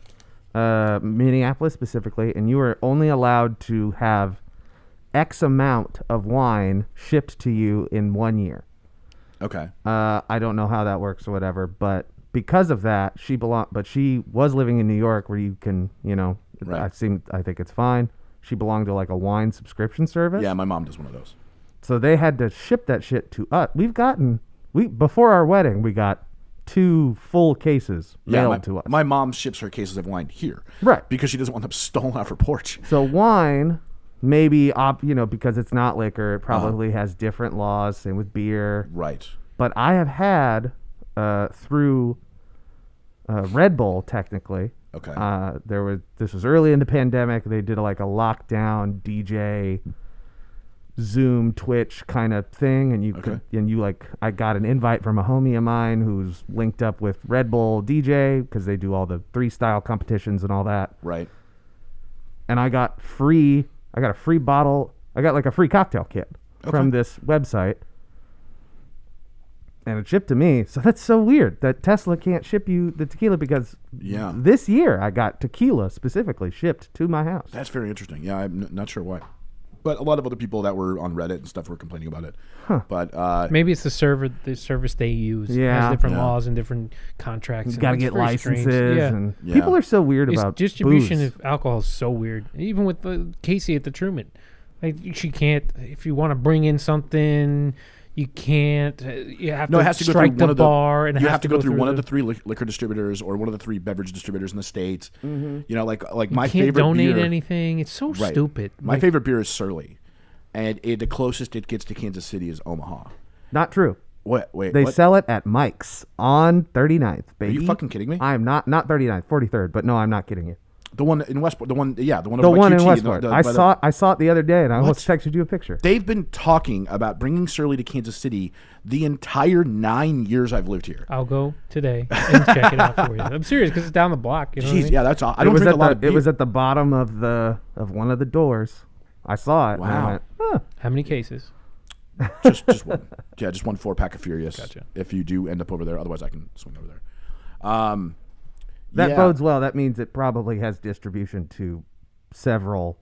Minneapolis specifically, and you are only allowed to have X amount of wine shipped to you in 1 year. Okay. I don't know how that works or whatever, but because of that, she was living in New York where you can, Right. I think it's fine. She belonged to like a wine subscription service. Yeah, my mom does one of those. So they had to ship that shit to us. Before our wedding, we got 2 full cases mailed to us. My mom ships her cases of wine here. Right. Because she doesn't want them stolen off her porch. So wine, maybe, because it's not liquor, it probably has different laws. Same with beer. Right. But I have had through Red Bull, technically. Okay. This was early in the pandemic. They did like a lockdown DJ, Zoom, Twitch kind of thing, and I got an invite from a homie of mine who's linked up with Red Bull DJ because they do all the 3-style competitions and all that. Right. And I got a free bottle. I got like a free cocktail kit from this website. And it shipped to me. So that's so weird that Tesla can't ship you the tequila because this year I got tequila specifically shipped to my house. That's very interesting. Yeah, I'm not sure why. But a lot of other people that were on Reddit and stuff were complaining about it. But Maybe it's the service they use. It Yeah. has different Yeah. laws and different contracts. You and got to it's get very strange. licenses. Yeah. And Yeah. people are so weird It's about distribution booze. of alcohol is so weird. Even with Casey at the Truman, like she can't. If you want to bring in something, you can't. You have no, to it has to go strike through the one of the bar, and it you has have to go through one of the the 3 liquor distributors or one of the 3 beverage distributors in the states. Mm-hmm. You know, like You my can't favorite donate beer. anything. It's so Right. stupid. My Like, favorite beer is Surly, and the closest it gets to Kansas City is Omaha. Not true. Wait, They what? sell it at Mike's on 39th, Are baby. you fucking kidding me? I'm not 39th, 43rd, but no, I'm not kidding you. The one in Westport, the one over The by one in QT, Westport. I saw it the other day, and I almost texted you a picture. They've been talking about bringing Surly to Kansas City the entire 9 years I've lived here. I'll go today and check it out for you. I'm serious because it's down the block. You know what I Jeez, mean? yeah, that's all. I don't drink a lot of beer. It was at the bottom of one of the doors. I saw it. And I Wow. went, huh. How many cases? just one. Yeah, just 1 4-pack of Furious. Gotcha. If you do end up over there, otherwise I can swing over there. That Yeah. bodes well. That means it probably has distribution to several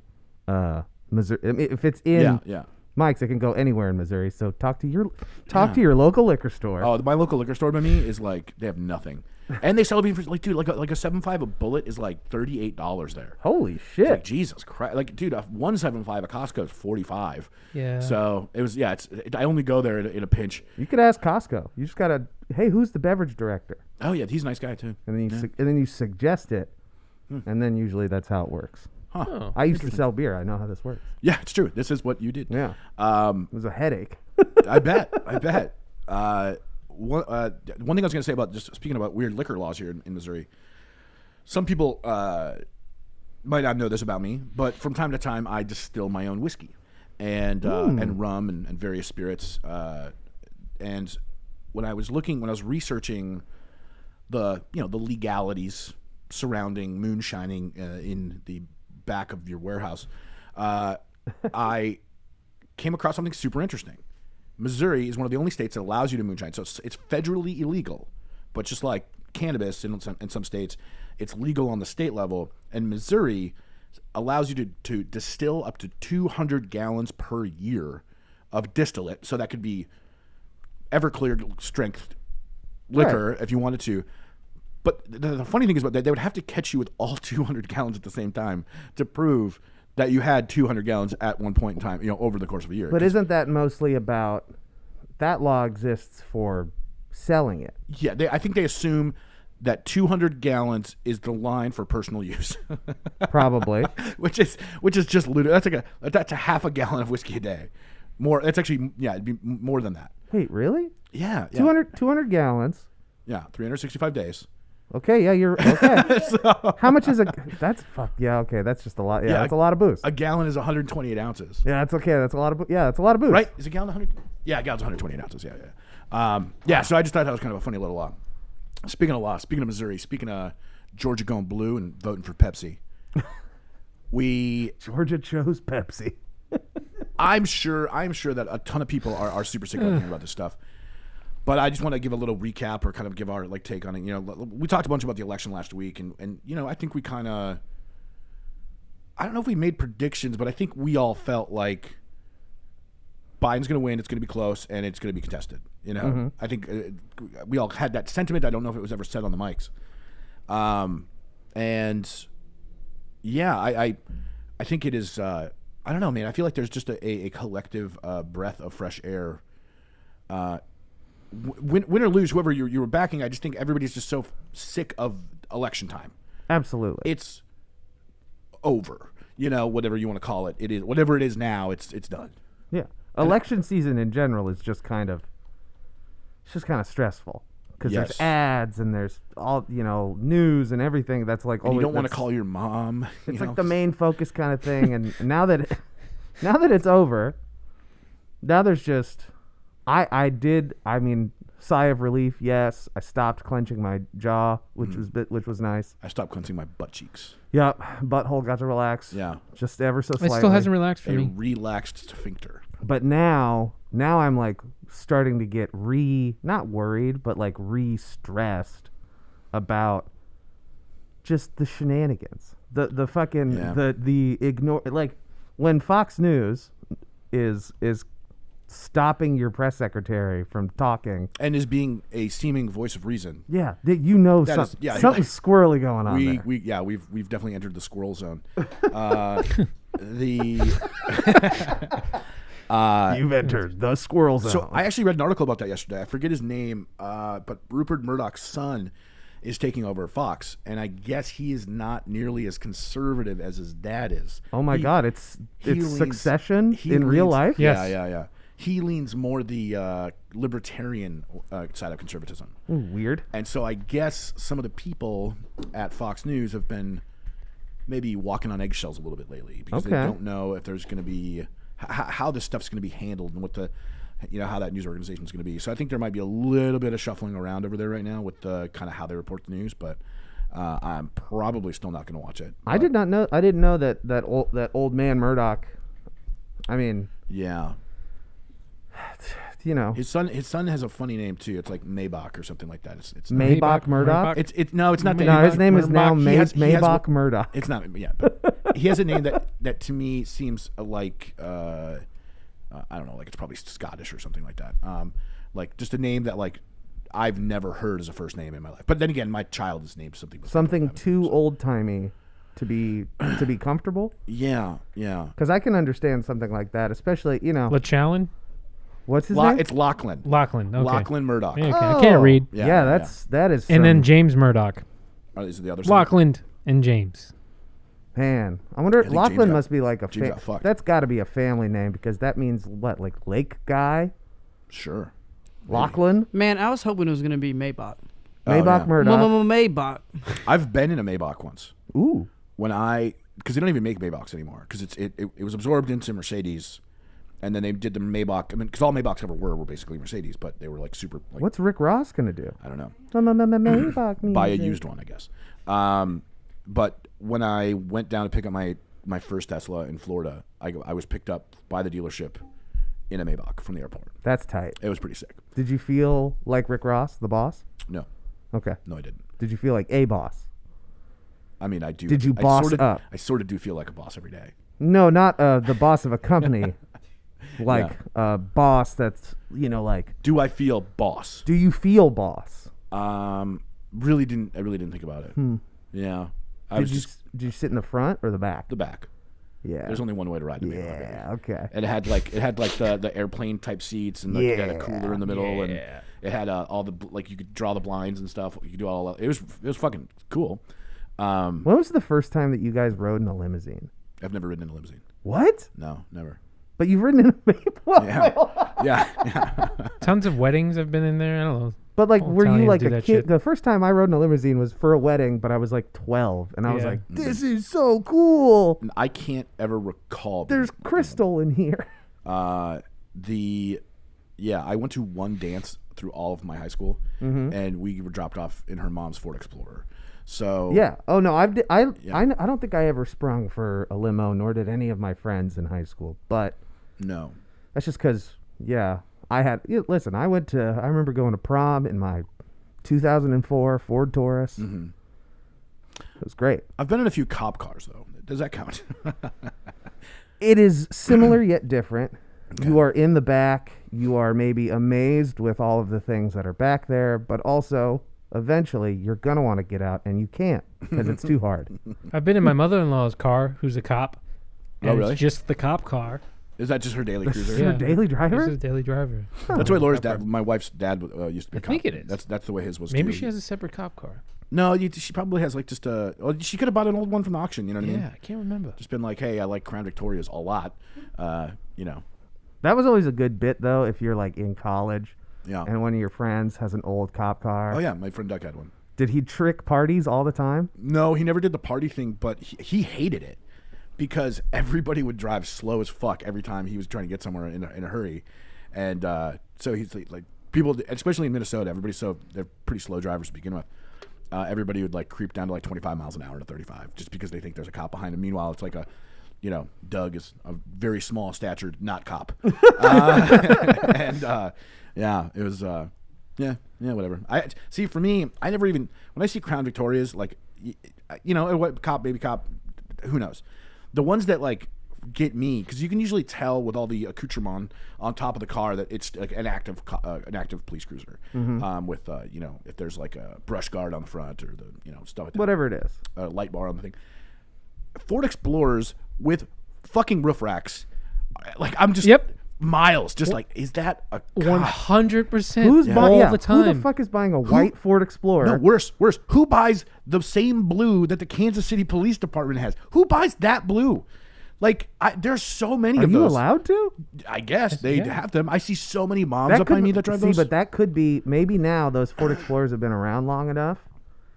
Missouri. I mean, if it's in Yeah. Mike's, it can go anywhere in Missouri. So talk to your local liquor store. Oh, my local liquor store by me is like they have nothing, and they sell it for like, dude, like a 7.5 a bullet is like $38 there. Holy It's shit! like Jesus Christ, like dude, a 1.75 at Costco is $45. Yeah. So it was I only go there in a pinch. You could ask Costco. You just gotta, hey, who's the beverage director? Oh yeah, he's a nice guy too. And then you suggest it, and then usually that's how it works. Huh. Oh. I used to sell beer. I know how this works. Yeah, it's true. This is what you did. Yeah, it was a headache. I bet. One thing I was going to say about just speaking about weird liquor laws here in Missouri. Some people might not know this about me, but from time to time I distill my own whiskey and rum and various spirits. And when I was researching the legalities surrounding moonshining in the back of your warehouse, I came across something super interesting. Missouri is one of the only states that allows you to moonshine. So it's federally illegal, but just like cannabis in some states, it's legal on the state level. And Missouri allows you to distill up to 200 gallons per year of distillate. So that could be Everclear strength liquor if you wanted to. But the funny thing is, about that, they would have to catch you with all 200 gallons at the same time to prove that you had 200 gallons at one point in time, over the course of a year. But isn't that mostly about that law exists for selling it? Yeah, I think they assume that 200 gallons is the line for personal use. Probably. which is just ludicrous. That's a half a gallon of whiskey a day. More. That's actually it'd be more than that. Wait, really? Yeah. 200 gallons. Yeah, 365 days. Okay, yeah, you're okay. So, How much is that's fuck, yeah, okay, that's just a lot. Yeah, that's a lot of booze. a gallon is 128 ounces. Yeah, that's okay. That's a lot of yeah, that's a lot of booze. Right? Is a gallon 100? Yeah, a gallon's 128 ounces. Yeah. So I just thought that was kind of a funny little law. Speaking of law, speaking of Missouri, speaking of Georgia going blue and voting for Pepsi, Georgia chose Pepsi. I'm sure that a ton of people are super sick of hearing about this stuff. But I just want to give a little recap or kind of give our take on it. We talked a bunch about the election last week, and I think we kind of, I don't know if we made predictions, but I think we all felt like Biden's going to win. It's going to be close, and it's going to be contested. I think we all had that sentiment. I don't know if it was ever said on the mics. And yeah, I think it is. I don't know, man. I feel like there's just a collective breath of fresh air. Win or lose, whoever you were backing, I just think everybody's just so sick of election time. Absolutely. It's over. Whatever you want to call it. It is whatever it is now. It's done. Yeah. Election season in general is just kind of stressful because Yes. there's ads and there's all news and everything that's like And you don't want to call your mom. It's like the main focus kind of thing, and now that it's over, now there's just I mean, sigh of relief. Yes, I stopped clenching my jaw, which was nice. I stopped clenching my butt cheeks. Yep, butthole got to relax. Yeah. just ever so It slightly. still hasn't relaxed for A me. relaxed sphincter. But now I'm like starting to get not worried, but like stressed about just the shenanigans. The fucking Yeah. the ignore, like when Fox News is stopping your press secretary from talking. And is being a seeming voice of reason. Yeah, That is- yeah, something's squirrely going on there. We've definitely entered the squirrel zone. You've entered the squirrel zone. So I actually read an article about that yesterday. I forget his name, but Rupert Murdoch's son is taking over Fox, and I guess he is not nearly as conservative as his dad is. oh my God, it's leans- Succession he in real leans- life. Yeah. Yeah. He leans more the libertarian side of conservatism. Ooh, weird. And so I guess some of the people at Fox News have been maybe walking on eggshells a little bit lately because they Okay. don't know if there's going to be how this stuff's going to be handled and what how that news organization is going to be. So I think there might be a little bit of shuffling around over there right now with the kind of how they report the news, but I'm probably still not going to watch it. I did not know. I didn't know that old man Murdoch. I mean, Yeah. His son has a funny name too. It's like Maybach or something like that. It's not, Maybach Murdoch. Murdoch? it's no, it's not that. No, his name is now He has Maybach what- Murdoch. It's not, yeah, but he has a name that to me seems like I don't know, like it's probably Scottish or something like that. Like just a name that like I've never heard as a first name in my life. But then again, my child is named something. Something too old timey to be comfortable. Yeah. Because I can understand something like that, especially LaChallen? what's his name? It's Lachlan. Lachlan. Okay. Lachlan Murdoch. Yeah, okay. I can't read. Yeah, that is. And then some- James Murdoch. Is it the other side? Lachlan and James. man, I wonder. think Lachlan James got- must be like a. James got fucked. That's got to be a family name because that means what? Like lake guy. Sure. Lachlan. Man, I was hoping it was going to be Maybach. Maybach yeah. Murdoch. Maybach. I've been in a Maybach once. Ooh. Because they don't even make Maybachs anymore because it was absorbed into Mercedes, and then they did the Maybach. I mean, because all Maybachs ever were basically Mercedes, but they were like super. Like, What's Rick Ross gonna do? I don't know. Maybach music. Buy a used one, I guess. But when I went down to pick up my first Tesla in Florida, I was picked up by the dealership in a Maybach from the airport. That's tight. It was pretty sick. Did you feel like Rick Ross, the boss? No, Okay. I didn't. Did you feel like a boss? I mean, I do. Did you I boss sorta, up? I sort of do feel like a boss every day. No, not the boss of a company. Like a boss that's like. Do I feel boss? Do you feel boss? really didn't think about it. Yeah, Did you sit in the front or the back? the back. Yeah. There's only one way to ride the Maybach. Yeah. Okay. And it had like the airplane type seats, and it had a cooler in the middle, and it had all the like you could draw the blinds and stuff. You could do all. It was fucking cool. When was the first time that you guys rode in a limousine? I've never ridden in a limousine. What? No, never. But you've ridden in a Maybach. Yeah. Tons of weddings I've been in there. I don't know. But like, were you Italians like do a that kid? shit. The first time I rode in a limousine was for a wedding, but I was like 12, and I was Yeah. like, "This is so cool." And I can't ever recall. being- There's crystal in here. I went to one dance through all of my high school, and we were dropped off in her mom's Ford Explorer. So Yeah. Oh no, I don't think I ever sprung for a limo, nor did any of my friends in high school. But no. that's just because, listen, I remember going to prom in my 2004 Ford Taurus. Mm-hmm. It was great. I've been in a few cop cars though. Does that count? It is similar yet different. You are in the back. You are maybe amazed with all of the things that are back there, but also eventually you're going to want to get out, and you can't because it's too hard. I've been in my mother-in-law's car, who's a cop. Oh, and really? It's just the cop car. Is that just her daily This is cruiser? her daily driver? This is a daily driver. That's why Laura's dad, my wife's dad, used to be a I cop. think it is. That's the way his was. Maybe too. she has a separate cop car. No, she probably has like just a. Well, she could have bought an old one from the auction. You know what I mean? Yeah, I can't remember. Just been like, hey, I like Crown Victorias a lot. You know. That was always a good bit, though, if you're like in college Yeah. and one of your friends has an old cop car. Oh yeah, my friend Duck had one. Did he trick parties all the time? No, he never did the party thing, but he hated it because everybody would drive slow as fuck every time he was trying to get somewhere in a hurry, and so he's like people, especially in Minnesota, they're pretty slow drivers to begin with. Everybody would like creep down to like 25 miles an hour to 35 just because they think there's a cop behind him. Meanwhile, it's like Doug is a very small statured not cop, and it was. Yeah, whatever. I see. For me, I never even when I see Crown Victorias, like, what cop, baby cop, who knows? The ones that like get me because you can usually tell with all the accoutrement on top of the car that it's like an active police cruiser. With if there's like a brush guard on the front or the stuff like that. Whatever it is. A light bar on the thing. Ford Explorers with fucking roof racks. Like I'm just miles. Just like, is that a cop? 100%. Who's buying all the time? Who the fuck is buying a white Ford Explorer? No, worse. Who buys the same blue that the Kansas City Police Department has? Who buys that blue? Like, there's so many Are of you those. allowed to? I guess they have them. I see so many moms That up behind could- me that drive see, those. but that could be maybe now those Ford Explorers have been around long enough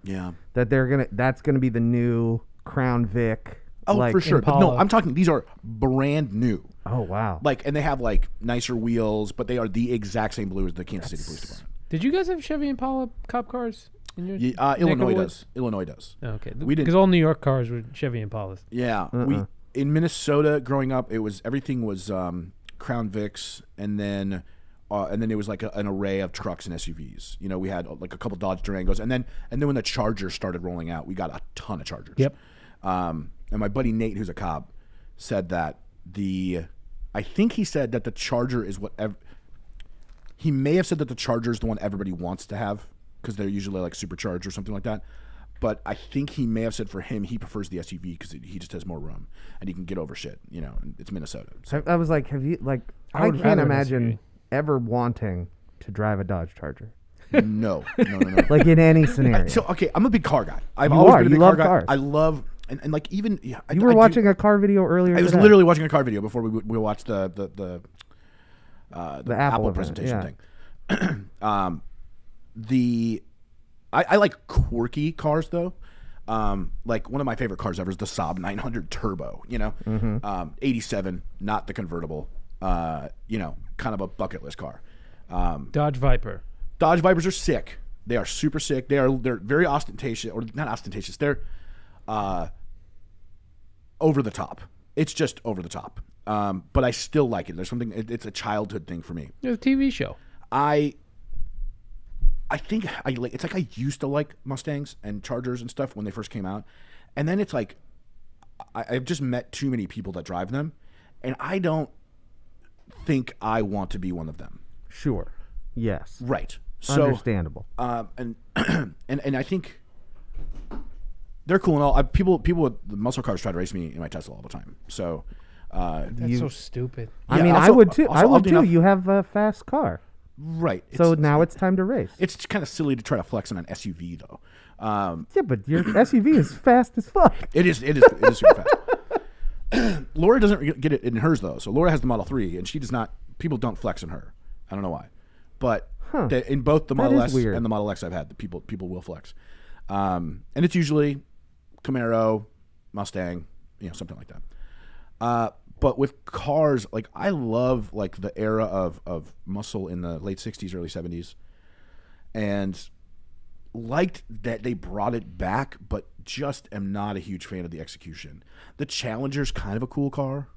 yeah. that that's gonna be the new Crown Vic. Oh, like, for sure. But no, Impala. I'm talking. These are brand new. Oh wow. Like, and they have like nicer wheels, but they are the exact same blue as the Kansas City Police Department. Did you guys have Chevy Impala cop cars in your neck of Illinois woods? does. Illinois does. Oh, okay. We didn't- Because all New York cars were Chevy Impalas. Yeah, we in Minnesota growing up, everything was Crown Vics, and then it was like an array of trucks and SUVs. We had like a couple Dodge Durangos, and then when the Chargers started rolling out, we got a ton of Chargers. Yep. And my buddy Nate, who's a cop, said that I think he said that the Charger is he may have said that the Charger is the one everybody wants to have because they're usually like supercharged or something like that. But I think he may have said for him he prefers the SUV because he just has more room and he can get over shit. And it's Minnesota. So. I was like, have you like? I I would can't rather an imagine SUV. ever wanting to drive a Dodge Charger, No. like in any scenario. So okay, I'm a big car guy. I've You always are. been a big You car love guy. cars. I love and like even you were watching a car video earlier. I was today. literally watching a car video before we watched the Apple Apple event, presentation yeah. thing. I like quirky cars though. Like one of my favorite cars ever is the Saab 900 Turbo. 87, not the convertible. Kind of a bucket list car. Dodge Viper. Dodge Vipers are sick. They are super sick. They're very ostentatious, or not ostentatious. They're over the top. It's just over the top. But I still like it. There's something. It's a childhood thing for me. It's a TV show. I think it's like I used to like Mustangs and Chargers and stuff when they first came out, and then it's like I've just met too many people that drive them, and I don't think I want to be one of them. Sure. Yes. Right. So, Understandable. And I think they're cool and all. People with the muscle cars try to race me in my Tesla all the time. So That's so stupid. I Yeah, mean, I also- would too. also, I I'll would do too. enough- You have a fast car, right. so now it's time to race. it's kind of silly to try to flex on an SUV though. Yeah, but your SUV is fast as fuck. It is super fast. Laura doesn't get it in hers though. So Laura has the Model 3, and she does not. People don't flex on her. I don't know why, but in both the Model is S weird. and the Model X I've had, the people will flex, and it's usually Camaro, Mustang, something like that. But with cars, like I love like the era of muscle in the late 60s, early 70s, and liked that they brought it back, but just am not a huge fan of the execution. The Challenger's kind of a cool car,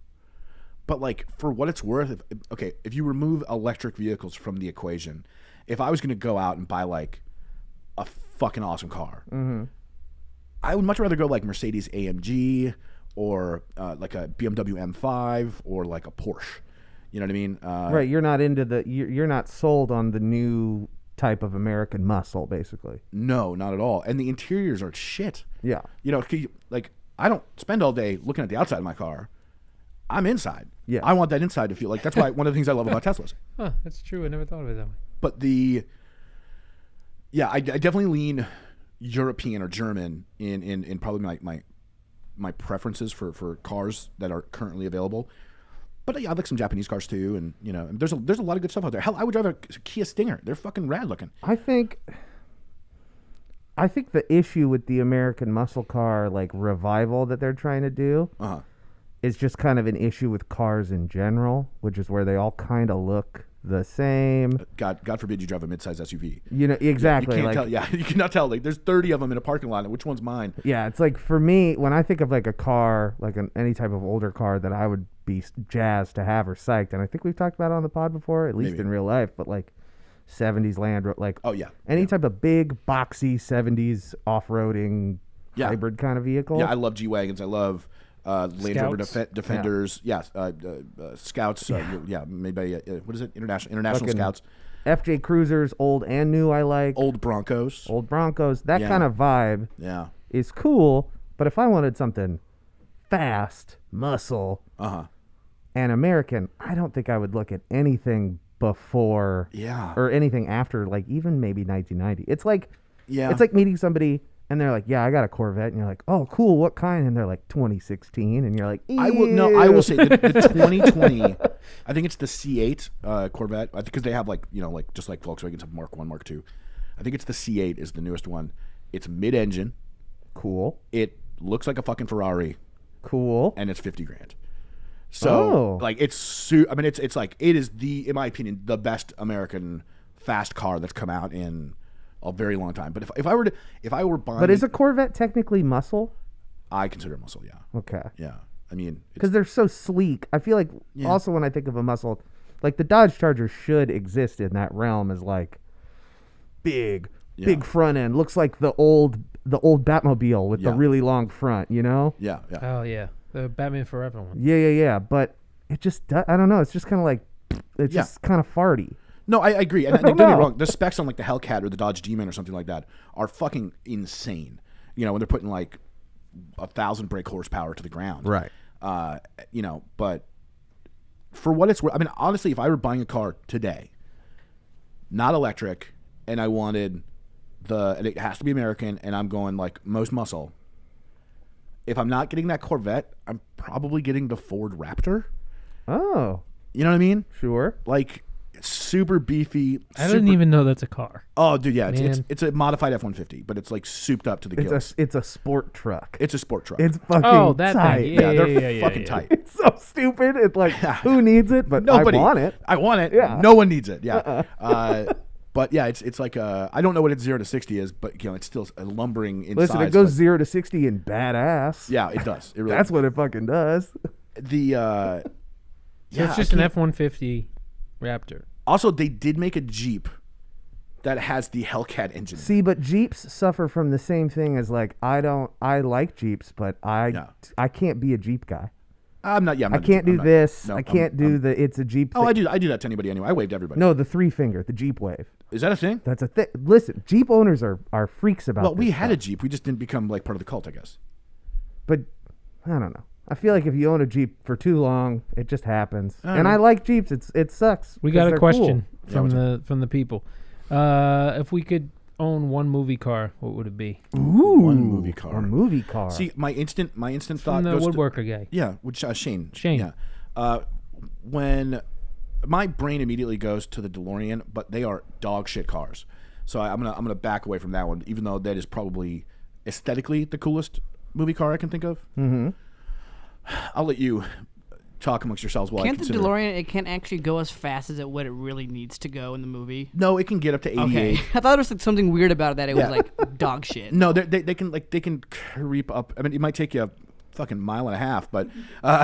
but like for what it's worth, if you remove electric vehicles from the equation, if I was going to go out and buy like a fucking awesome car, I would much rather go like Mercedes AMG or like a BMW M5 or like a Porsche. You know what I mean? Right. You're not into you're not sold on the new type of American muscle, basically. No, not at all. And the interiors are shit. Yeah. Like I don't spend all day looking at the outside of my car. I'm inside. Yeah. I want that inside to feel like. That's why one of the things I love about Teslas. Huh, that's true. I never thought of it that way. But I definitely lean European or German in probably my preferences for cars that are currently available. But I like some Japanese cars too, and there's a lot of good stuff out there. Hell, I would drive a Kia Stinger. They're fucking rad looking. I think the issue with the American muscle car like revival that they're trying to do is just kind of an issue with cars in general, which is where they all kind of look the same. God forbid you drive a midsize SUV. Exactly. You can't like, tell. Yeah, you cannot tell. Like, there's 30 of them in a parking lot. And which one's mine? Yeah, it's like for me, when I think of like a car, like any type of older car that I would be jazzed to have or psyched, and I think we've talked about it on the pod before, at least Maybe. in real life, but like 70s Land Rover, like Oh yeah. any type of big, boxy 70s off-roading hybrid kind of vehicle. Yeah, I love G wagons. I love Land Rover Scouts. Defenders. Yes, Scouts. Maybe what is it? International Fucking Scouts. FJ Cruisers, old and new, I like. Old Broncos. Old Broncos. That Yeah. kind of vibe Yeah. is cool, but if I wanted something fast, muscle, and American, I don't think I would look at anything before Yeah. or anything after, like even maybe 1990. It's like Yeah. it's like meeting somebody and they're like, "Yeah, I got a Corvette," and you're like, "Oh, cool, what kind?" And they're like, "2016," and you're like, I will say the 2020. I think it's the C8 Corvette. I think because they have like just like Volkswagens have Mark 1, Mark 2. I think it's the C8 is the newest one. It's mid-engine. Cool, It looks like a fucking Ferrari, cool. and it's $50,000. So like it's I mean it's like it is in my opinion the best American fast car that's come out in a very long time. But if I were buying, But is a Corvette technically muscle? I consider it muscle. Yeah, Okay. yeah. I mean, Because they're so sleek. I feel like also when I think of a muscle, like the Dodge Charger should exist in that realm as like big front end. Looks like the old Batmobile with the really long front, yeah. Oh yeah, the Batman Forever one. Yeah. But it just, I don't know. It's just kind of like, it's just kind of farty. No, I agree. And don't get me wrong. The specs on like the Hellcat or the Dodge Demon or something like that are fucking insane. When they're putting like 1,000 brake horsepower to the ground. Right. But for what it's worth, I mean, honestly, if I were buying a car today, not electric, and I wanted and it has to be American, and I'm going like most muscle. If I'm not getting that Corvette, I'm probably getting the Ford Raptor. Oh, You know what I mean? sure. Like super beefy. I didn't even know that's a car. Oh, dude, yeah, Man. it's a modified F-150, but it's like souped up to the gills. It's a sport truck. It's a sport truck. It's fucking Oh, that tight. thing. yeah, they're yeah, fucking yeah. tight. It's so stupid. It's like, who needs it? But Nobody. I want it. I want it. Yeah. No one needs it. Yeah. But yeah, it's like I don't know what its 0 to 60 is, but it's still a lumbering in Listen, size. it goes but- 0 to 60 in badass. Yeah, it does. It really. That's what it fucking does. the. So Yeah, it's just I an can't- F-150 Raptor. Also, they did make a Jeep that has the Hellcat engine. See, but Jeeps suffer from the same thing as like I like Jeeps, but I can't be a Jeep guy. I'm not. Yeah, I'm I not, can't do I'm not- this. no, I can't do I'm- the. It's a Jeep. Oh, thing. I do that to anybody anyway. I wave to everybody. No, the 3-finger, the Jeep wave. Is that a thing? That's a thing. Listen, Jeep owners are freaks about. Well, we this had a stuff. Jeep. We just didn't become like part of the cult, I guess. But I don't know. I feel like if you own a Jeep for too long, it just happens. I don't And know. I like Jeeps. It sucks. We 'cause got a they're question cool. from the people. If we could own one movie car, what would it be? Ooh, One movie car. A movie car. See, my instant thought From the goes to, woodworker guy. yeah, which Shane. Shane. Yeah. When my brain immediately goes to the DeLorean, but they are dog shit cars. So I'm gonna back away from that one, even though that is probably aesthetically the coolest movie car I can think of. Mm-hmm. I'll let you talk amongst yourselves while I Can't the consider. DeLorean? It can't actually go as fast as what it really needs to go in the movie. No, it can get up to 88. Okay, I thought there was like something weird about it, that it Yeah. was like dog shit. No, they can creep up. I mean, it might take you a fucking mile and a half, but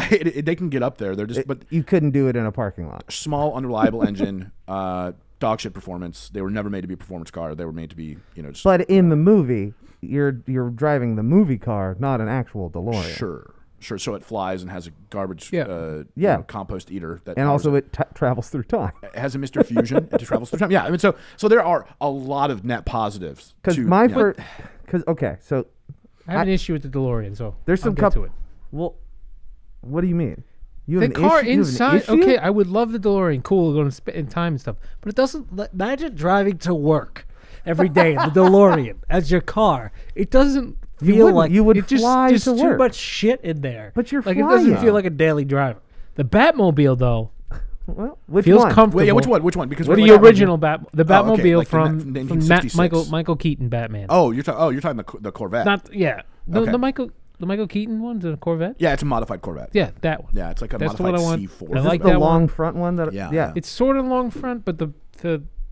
they can get up there. They're just but You couldn't do it in a parking lot. small, unreliable engine, dog shit performance. They were never made to be a performance car. They were made to be, just But in the movie, you're driving the movie car, not an actual DeLorean. sure. So it flies and has a garbage, Yeah. Yeah. compost eater that And powers also it travels through time. it has a Mr. Fusion. It travels through time. Yeah, I mean, so there are a lot of net positives. Because to- my yeah. first, okay, so I have an issue with the DeLorean, so there's some I'll get couple. to it. Well, what do you mean? You The have an car issue? You have an inside, issue? okay, I would love the DeLorean, cool, going in time and stuff, but it doesn't. Imagine driving to work every day in the DeLorean as your car. It doesn't You feel wouldn't. like You would it just, fly just to too work. much shit in there. But you're like it doesn't flying. feel like a daily driver. The Batmobile though Well, which feels one? comfortable. Wait, yeah, which one? Which one? Because What we're the like- original the Batmobile okay, like the from 1966. Michael Keaton Batman. Oh, you're talking the Corvette. Not Okay. the Michael Keaton one, the Corvette. Yeah, it's a modified Corvette. Yeah, that one. Yeah, it's like a That's the modified one I want. C4. I Is like this the that long one. front one? That Yeah. It's sort of long front, but the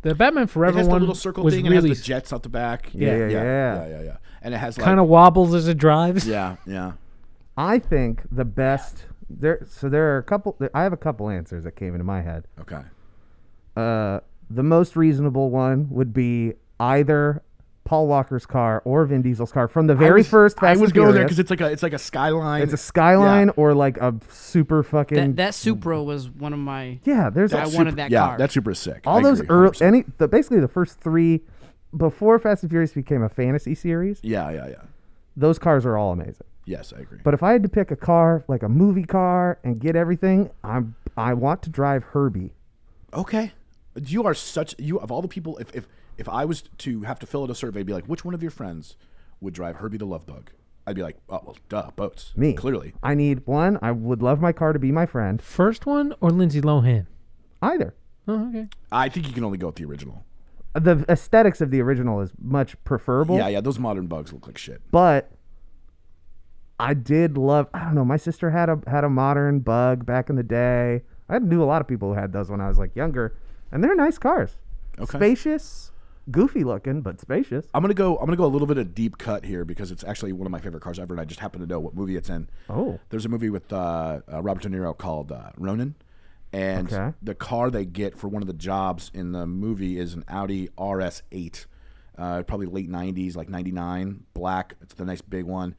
Batman It Forever has the one little circle was thing and really it has the jets out the back. Yeah. yeah. And it has like kind of wobbles as it drives. yeah. I think the best there. So there are a couple. I have a couple answers that came into my head. Okay. The most reasonable one would be either Paul Walker's car or Vin Diesel's car from the very first Fast I was and going there Furious. because it's like a Skyline. It's a Skyline Yeah. or like a super fucking. That Supra was one of my. yeah, there's I a, wanted that yeah, car. that's super sick. all I those agree, early 100%. basically the first three before Fast and Furious became a fantasy series. Yeah. Those cars are all amazing. Yes, I agree. But if I had to pick a car, like a movie car, and get everything, I want to drive Herbie. Okay. You are of all the people. If I was to have to fill out a survey, I'd be like, which one of your friends would drive Herbie the Love Bug? I'd be like, oh well, duh, boats. Me. Clearly. I need one. I would love my car to be my friend. First one or Lindsay Lohan? Either. Oh, okay. I think you can only go with the original. The aesthetics of the original is much preferable. Yeah. Those modern bugs look like shit. But I did love. I don't know. My sister had a modern Bug back in the day. I knew a lot of people who had those when I was like younger, and they're nice cars. Okay. Spacious, goofy looking, but spacious. I'm gonna go a little bit of deep cut here because it's actually one of my favorite cars ever, and I just happen to know what movie it's in. Oh. There's a movie with Robert De Niro called Ronin, and Okay. the car they get for one of the jobs in the movie is an Audi RS8, probably late '90s, like '99, black. It's the nice big one.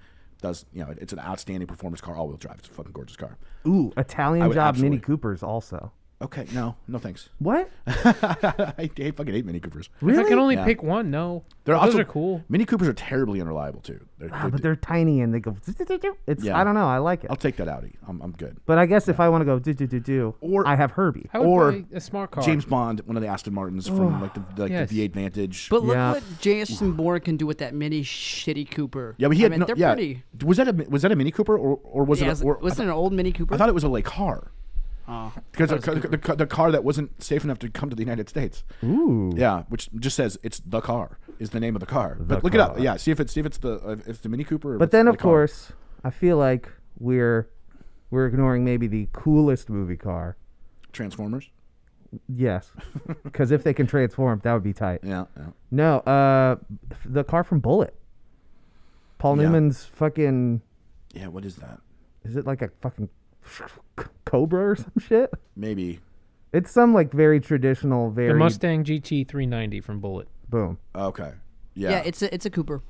It's an outstanding performance car, all-wheel drive. It's a fucking gorgeous car. Ooh, I Italian would job Mini absolutely- Coopers also. Okay, no thanks. What? I fucking hate Mini Coopers. Really? If I can only Yeah. pick one, no. They're Those also are cool. Mini Coopers are terribly unreliable too. But they're tiny and they go. It's Yeah. I don't know. I like it. I'll take that Audi. I'm good. But I guess if I want to go do, Or- I have Herbie. I would Or buy a smart car. James Bond, one of the Aston Martins from Yes. the V8 Vantage. But look Yeah. what Jason Bourne can do with that mini shitty Cooper. Yeah, but he had they're yeah. pretty. Was that a Mini Cooper or was Yeah, it? Or, was it an old Mini Cooper? I thought it was a late car Oh, because I thought it was a Cooper. the car that wasn't safe enough to come to the United States. Ooh. Yeah, which just says it's the car is the name of the car. The But look it up. car. Yeah, see if it's the Mini Cooper. Or But if then it's of the car. course, I feel like we're ignoring maybe the coolest movie car. Transformers. Yes, because if they can transform, that would be tight. Yeah. No, the car from Bullet. Paul Yeah. Newman's fucking. Yeah. What is that? Is it like a fucking Cobra or some shit? Maybe. It's some like very traditional, The very Mustang GT 390 from Bullet. boom. Okay. Yeah. Yeah, it's a Cooper.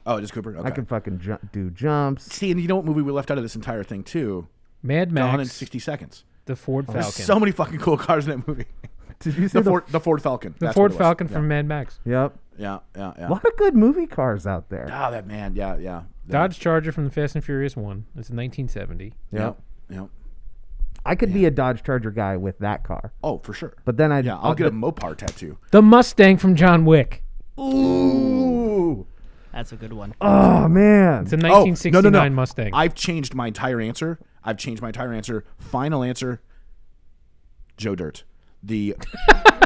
Oh, it is Cooper. Okay. I can fucking do jumps. See, and you know what movie we left out of this entire thing too? Mad Max. Gone in 60 Seconds. The Ford Falcon. There's so many fucking cool cars in that movie. Did you see the Ford Falcon? The That's Ford what it was. Falcon Yeah. from Mad Max. Yep. Yeah. A lot of good movie cars out there. Oh, that man. Yeah. Dodge Charger from the Fast and Furious 1. It's 1970. Yep. Yep. I could be a Dodge Charger guy with that car. Oh, for sure. But then I'll get a Mopar tattoo. The Mustang from John Wick. Ooh. That's a good one. Oh man. It's a 1969 Mustang. I've changed my entire answer. Final answer. Joe Dirt.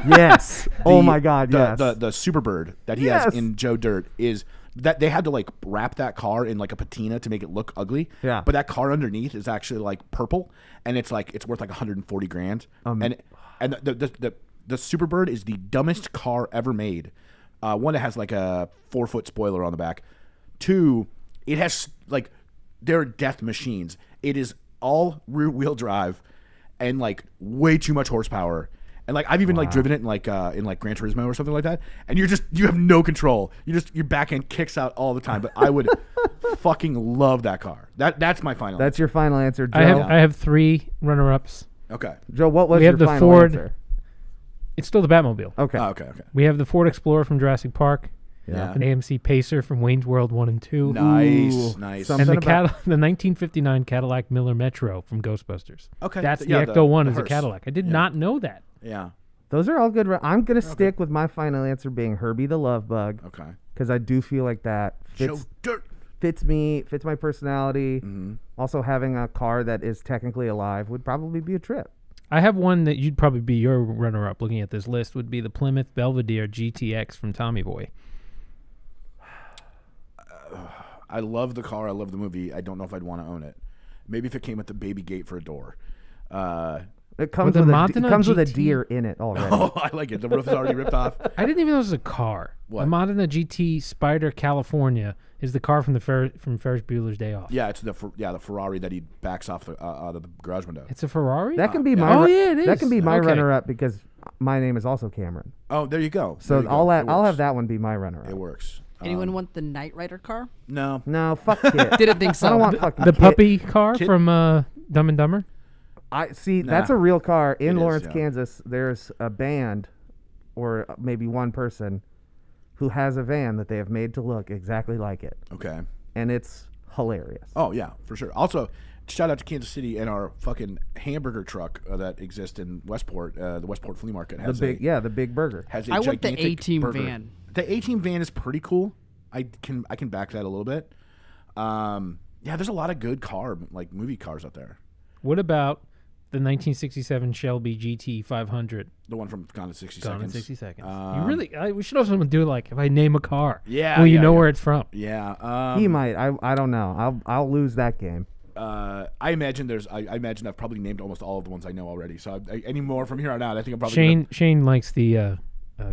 Yes. Oh my God. Yes. The Superbird that he Yes. has in Joe Dirt is that they had to like wrap that car in like a patina to make it look ugly. Yeah. But that car underneath is actually like purple, and it's worth like 140 grand. And the Superbird is the dumbest car ever made. One, it has like a 4-foot spoiler on the back. Two, it has like they're death machines. It is all rear wheel drive and like way too much horsepower. And like I've even like driven it in like Gran Turismo or something like that, and you have no control. Your back end kicks out all the time. But I would fucking love that car. That's my final. That's your final answer, Joe. I have 3 runner-ups. Okay. Joe, what was We your have the final Ford. answer? It's still the Batmobile. Okay. Okay. We have the Ford Explorer from Jurassic Park. Yeah. An AMC Pacer from Wayne's World 1 and 2. Nice. Some- And the Something about- the 1959 Cadillac Miller Metro from Ghostbusters. Okay. That's the Yeah, Ecto 1 is a hearse. Cadillac. I did not know that. Yeah. Those are all good. I'm gonna stick with my final answer being Herbie the Love Bug Okay. because I do feel like that Joe Dirt. fits me, fits my personality. Mm-hmm. Also, having a car that is technically alive would probably be a trip. I have one that you'd probably be your runner-up looking at this list would be the Plymouth Belvedere GTX from Tommy Boy. I love the car. I love the movie. I don't know if I'd want to own it. Maybe if it came with the baby gate for a door. It comes the with Modena it comes with a GT? deer in it already. Oh, I like it. The roof is already ripped off. I didn't even know this was a car. What? The Modena GT Spider California is the car from from Ferris Bueller's Day Off. Yeah, it's the Ferrari that he backs off out of the garage window. It's a Ferrari? That can be yeah. my Oh, yeah, it that is. can be my Okay. runner-up because my name is also Cameron. Oh, there you go. So There you go. I'll It have works. that one be my runner-up. It works. Anyone want the Knight Rider car? No. No, fuck it. Didn't think so. I don't want fucking The Kit. puppy car Kit- from Dumb and Dumber? I see. Nah. That's a real car in It is, Lawrence, yeah. Kansas. There's a band, or maybe one person, who has a van that they have made to look exactly like it, Okay. and it's hilarious. Oh yeah, for sure. Also, shout out to Kansas City and our fucking hamburger truck that exists in Westport. The Westport Flea Market The has the big burger. has a I want the gigantic A-Team burger. van. The A-Team van is pretty cool. I can back that a little bit. Yeah, there's a lot of good movie cars out there. What about the 1967 Shelby GT 500? The one from Gone in 60 Gone Seconds. in 60 seconds. We should also do like if I name a car. Yeah, Well, you yeah, know yeah. where it's from. Yeah. He might. I don't know. I'll lose that game. I imagine I imagine I've probably named almost all of the ones I know already. So any more from here on out, I think I'm probably Shane likes the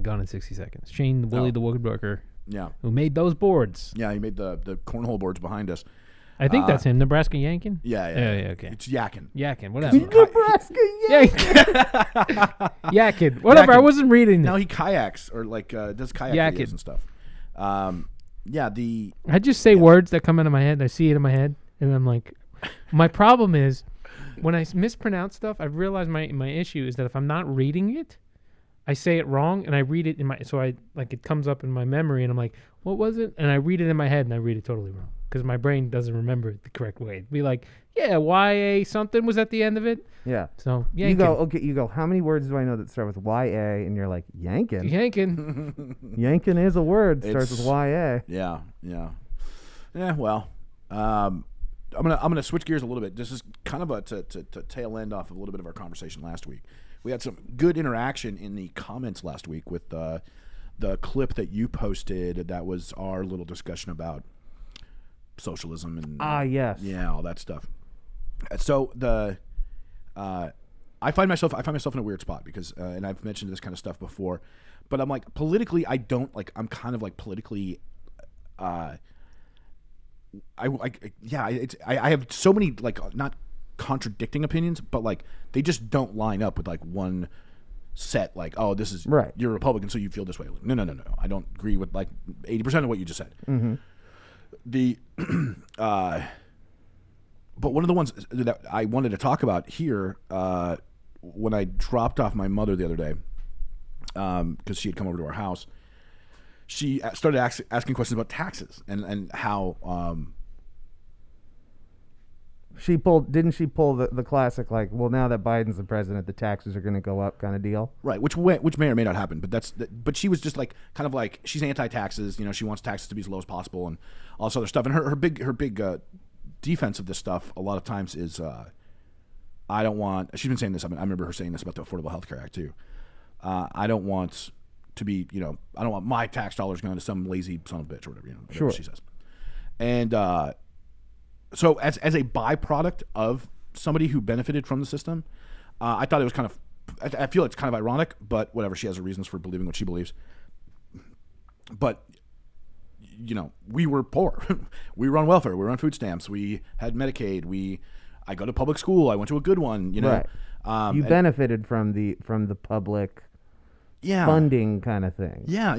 Gone in 60 Seconds. Shane Willie the Woodworker, yeah. who made those boards. Yeah, he made the cornhole boards behind us. I think that's him. Nebraska Yankin. Yeah. Okay. It's yakking. Yakin, whatever. Nebraska, Yakin, whatever. I Yakin. wasn't reading No, it. he kayaks or does kayak Yakking. videos and stuff. Yeah, I just say words that come out of my head. I see it in my head, and I'm like, my problem is when I mispronounce stuff. I've realized my issue is that if I'm not reading it, I say it wrong, and I read it in my it comes up in my memory, and I'm like, what was it? And I read it in my head, and I read it totally wrong because my brain doesn't remember it the correct way. It'd be like, yeah, YA something was at the end of it. Yeah. So You Yankin. go. Okay. You go. How many words do I know that start with YA? And you're like Yankin. Yankin. Yankin is a word. Starts with It's- YA. Yeah. Well, I'm gonna switch gears a little bit. This is kind of to tail end off of a little bit of our conversation last week. We had some good interaction in the comments last week with the clip that you posted. That was our little discussion about socialism and Yes. yeah, all that stuff. So I find myself in a weird spot because and I've mentioned this kind of stuff before, but I'm like politically I'm kind of like politically I have so many like not contradicting opinions, but like they just don't line up with like one set. Like, oh, this is Right. You're a Republican, so you feel this way. Like, no. I don't agree with like 80% of what you just said. Mm-hmm. The But one of the ones that I wanted to talk about here, when I dropped off my mother the other day, because she had come over to our house, she started asking questions about taxes and how. Didn't she pull the classic, like, well, now that Biden's the president, the taxes are going to go up kind of deal? Right, which may or may not happen, but she was just like, kind of like, she's anti-taxes, she wants taxes to be as low as possible and all this other stuff. And her big defense of this stuff a lot of times is, I don't want, she's been saying this, I remember her saying this about the Affordable Health Care Act too. I don't want to be, I don't want my tax dollars going to some lazy son of a bitch or whatever, whatever she says. And so as a byproduct of somebody who benefited from the system, I thought it was kind of, I feel it's kind of ironic, but whatever, she has her reasons for believing what she believes. But, we were poor. We were on welfare. We were on food stamps. We had Medicaid. I go to public school. I went to a good one, Right. You benefited from the public funding kind of thing. Yeah.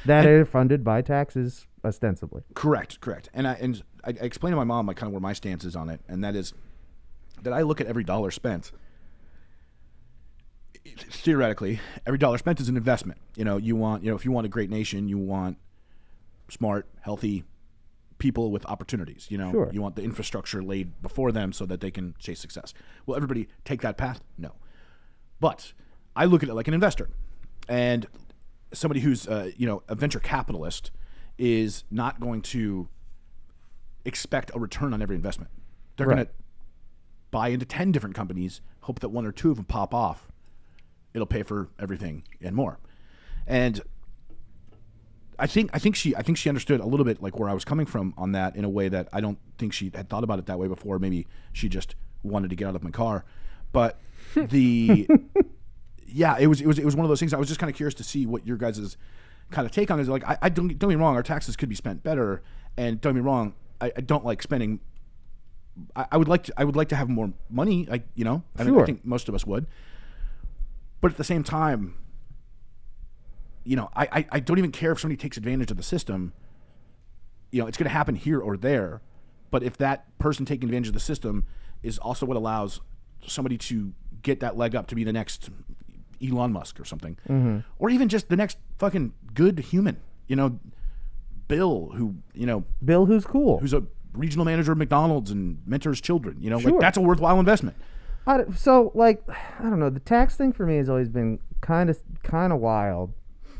That are funded by taxes, ostensibly. Correct. And I explained to my mom like kind of where my stance is on it, and that is that I look at every dollar spent. Theoretically, every dollar spent is an investment. You want, if you want a great nation, you want smart, healthy people with opportunities. Sure. You want the infrastructure laid before them so that they can chase success. Will everybody take that path? No. But I look at it like an investor, and somebody who's a venture capitalist is not going to expect a return on every investment. They're going to buy into 10 different companies, hope that one or two of them pop off. It'll pay for everything and more. And I think she understood a little bit like where I was coming from on that in a way that I don't think she had thought about it that way before. Maybe she just wanted to get out of my car. But it was one of those things. I was just kind of curious to see what your guys' kind of take on it. Like, I don't get me wrong, our taxes could be spent better, and don't get me wrong, I don't like spending. I would like to have more money. I think most of us would. But at the same time, I don't even care if somebody takes advantage of the system. It's going to happen here or there. But if that person taking advantage of the system is also what allows somebody to get that leg up to be the next Elon Musk or something, or even just the next fucking good human, Bill, Bill, who's cool, who's a regional manager of McDonald's and mentors children, like that's a worthwhile investment. So, I don't know. The tax thing for me has always been kind of wild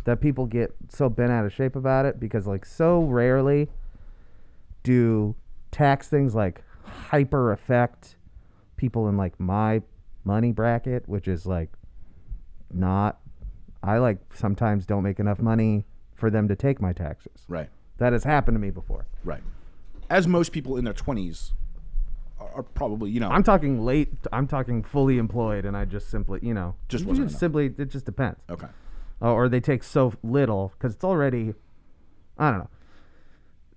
that people get so bent out of shape about it, because so rarely do tax things hyper affect people in my money bracket, which is not. I sometimes don't make enough money for them to take my taxes. Right. That has happened to me before. Right. As most people in their 20s are probably, I'm talking late. I'm talking fully employed, and I just simply, just wasn't enough. Simply, it just depends. Okay. Or they take so little because it's already, I don't know.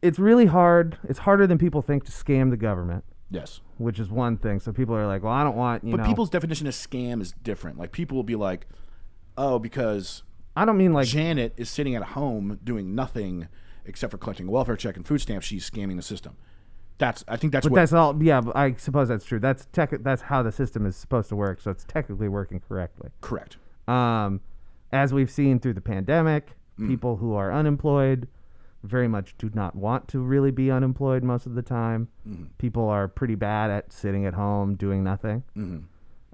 It's really hard. It's harder than people think to scam the government. Yes. Which is one thing. So people are like, well, I don't want, But people's definition of scam is different. People will be like, oh, because I don't mean Janet is sitting at home doing nothing except for collecting a welfare check and food stamps. She's scamming the system. I think that's but what. That's all. Yeah, but I suppose that's true. That's how the system is supposed to work. So it's technically working correctly. Correct. As we've seen through the pandemic, people who are unemployed very much do not want to really be unemployed most of the time. People are pretty bad at sitting at home doing nothing.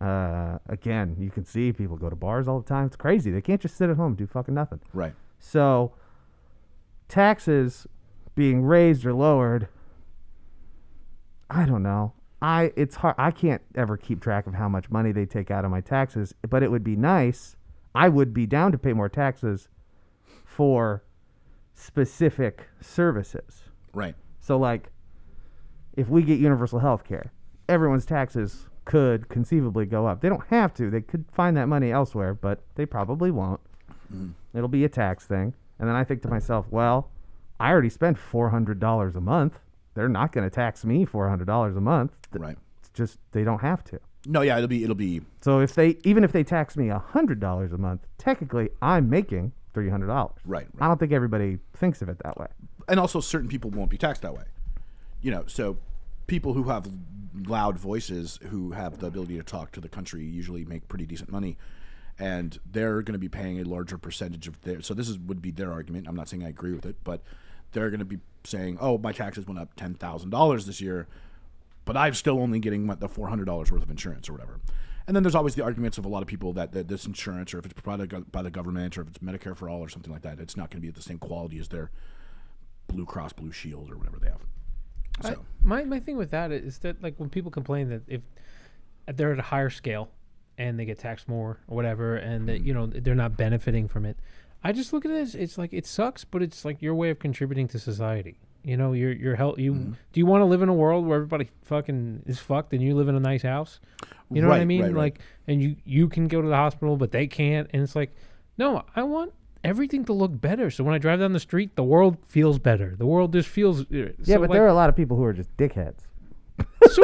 Again, you can see people go to bars all the time. It's crazy. They can't just sit at home and do fucking nothing. Right. So taxes being raised or lowered, I don't know. It's hard. I can't ever keep track of how much money they take out of my taxes, but it would be nice. I would be down to pay more taxes for specific services. Right. So if we get universal health care, everyone's taxes could conceivably go up. They don't have to. They could find that money elsewhere, but they probably won't. It'll be a tax thing. And then I think to myself, well, I already spent $400 a month. They're not going to tax me $400 a month. Right. It's just they don't have to. No, yeah, it'll be. So even if they tax me $100 a month, technically I'm making $300. Right. I don't think everybody thinks of it that way. And also, certain people won't be taxed that way. So people who have loud voices who have the ability to talk to the country usually make pretty decent money, and they're going to be paying a larger percentage of their. So would be their argument. I'm not saying I agree with it, but they're going to be saying, "Oh, my taxes went up $10,000 this year, but I'm still only getting the $400 worth of insurance or whatever." And then there's always the arguments of a lot of people that this insurance, or if it's provided by the government, or if it's Medicare for all or something like that, it's not going to be at the same quality as their Blue Cross Blue Shield or whatever they have. So my thing with that is that, like, when people complain that if they're at a higher scale and they get taxed more or whatever, and that, they're not benefiting from it, I just look at it as, it's like, it sucks, but it's like your way of contributing to society. Your health. Do you want to live in a world where everybody fucking is fucked and you live in a nice house? You know what I mean? Like, and you can go to the hospital, but they can't. And it's like, no, I want everything to look better. So when I drive down the street, the world feels better. The world just feels. Yeah, but there are a lot of people who are just dickheads. So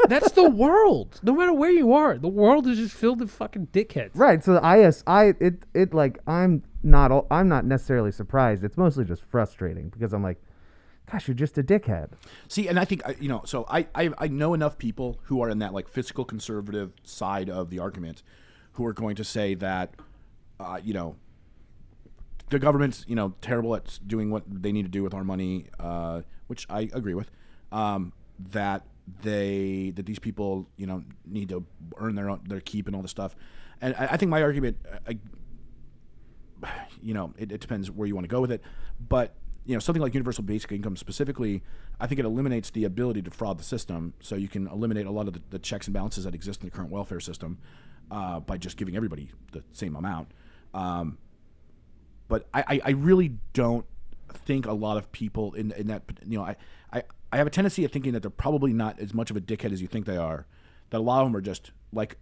that's the world. No matter where you are, the world is just filled with fucking dickheads. Right. So I'm not necessarily surprised. It's mostly just frustrating because I'm like, gosh, you're just a dickhead. See, and I think so I know enough people who are in that like fiscal conservative side of the argument, who are going to say that, the government's terrible at doing what they need to do with our money, which I agree with. That these people need to earn their keep and all this stuff, and I think my argument, it depends where you want to go with it, but something like universal basic income specifically, I think it eliminates the ability to fraud the system, so you can eliminate a lot of the checks and balances that exist in the current welfare system by just giving everybody the same amount. But I really don't think a lot of people in that I have a tendency of thinking that they're probably not as much of a dickhead as you think they are. That a lot of them are just like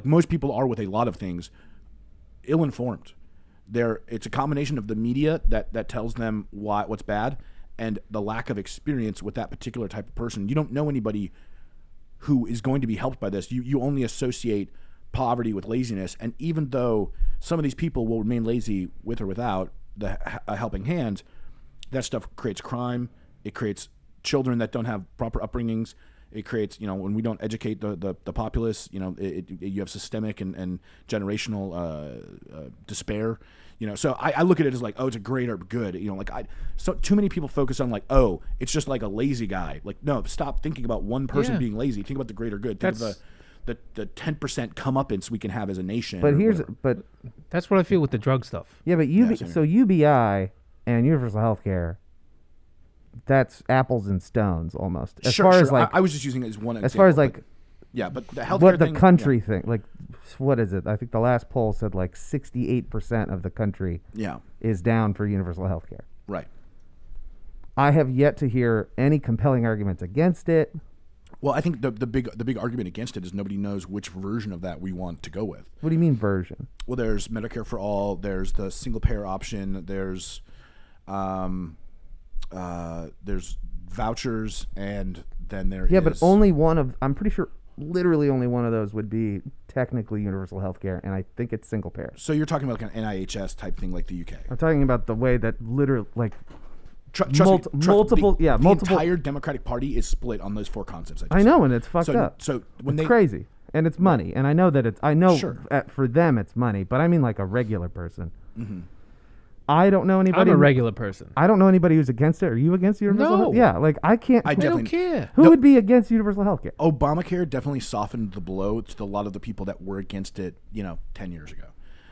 most people are with a lot of things, ill-informed. It's a combination of the media that tells them what's bad, and the lack of experience with that particular type of person. You don't know anybody who is going to be helped by this. You only associate poverty with laziness, and even though some of these people will remain lazy with or without a helping hand, that stuff creates crime. It creates children that don't have proper upbringings. It creates, when we don't educate the populace, you have systemic and generational despair. So I look at it as like, oh, it's a greater good. So too many people focus on like, oh, it's just like a lazy guy. Like, no, stop thinking about one person being lazy. Think about the greater good. Think of the 10% comeuppance we can have as a nation. But that's what I feel with the drug stuff. Yeah, but UBI and universal health care, that's apples and stones almost. As far as like, I was just using it as one example. As far as like, but the healthcare what the thing, country thing, like, what is it? I think the last poll said like 68% of the country is down for universal health care. Right. I have yet to hear any compelling arguments against it. Well, I think the big argument against it is nobody knows which version of that we want to go with. What do you mean version? Well, there's Medicare for all. There's the single payer option. There's vouchers, and then there is... but only one of... I'm pretty sure literally only one of those would be technically universal health care, and I think it's single payer. So you're talking about like an NIHS type thing like the UK. I'm talking about the way that literally, like... multiple. The entire Democratic Party is split on those four concepts. I know, and it's fucked up. So when it's crazy, and it's money, and I know that it's... I know Sure. For them it's money, but I mean like a regular person. Mm-hmm. I don't know anybody. I'm a regular person. I don't know anybody who's against it. Are you against universal health? Yeah, like I can't. I don't care. Who would be against universal health care? Obamacare definitely softened the blow to a lot of the people that were against it, 10 years ago.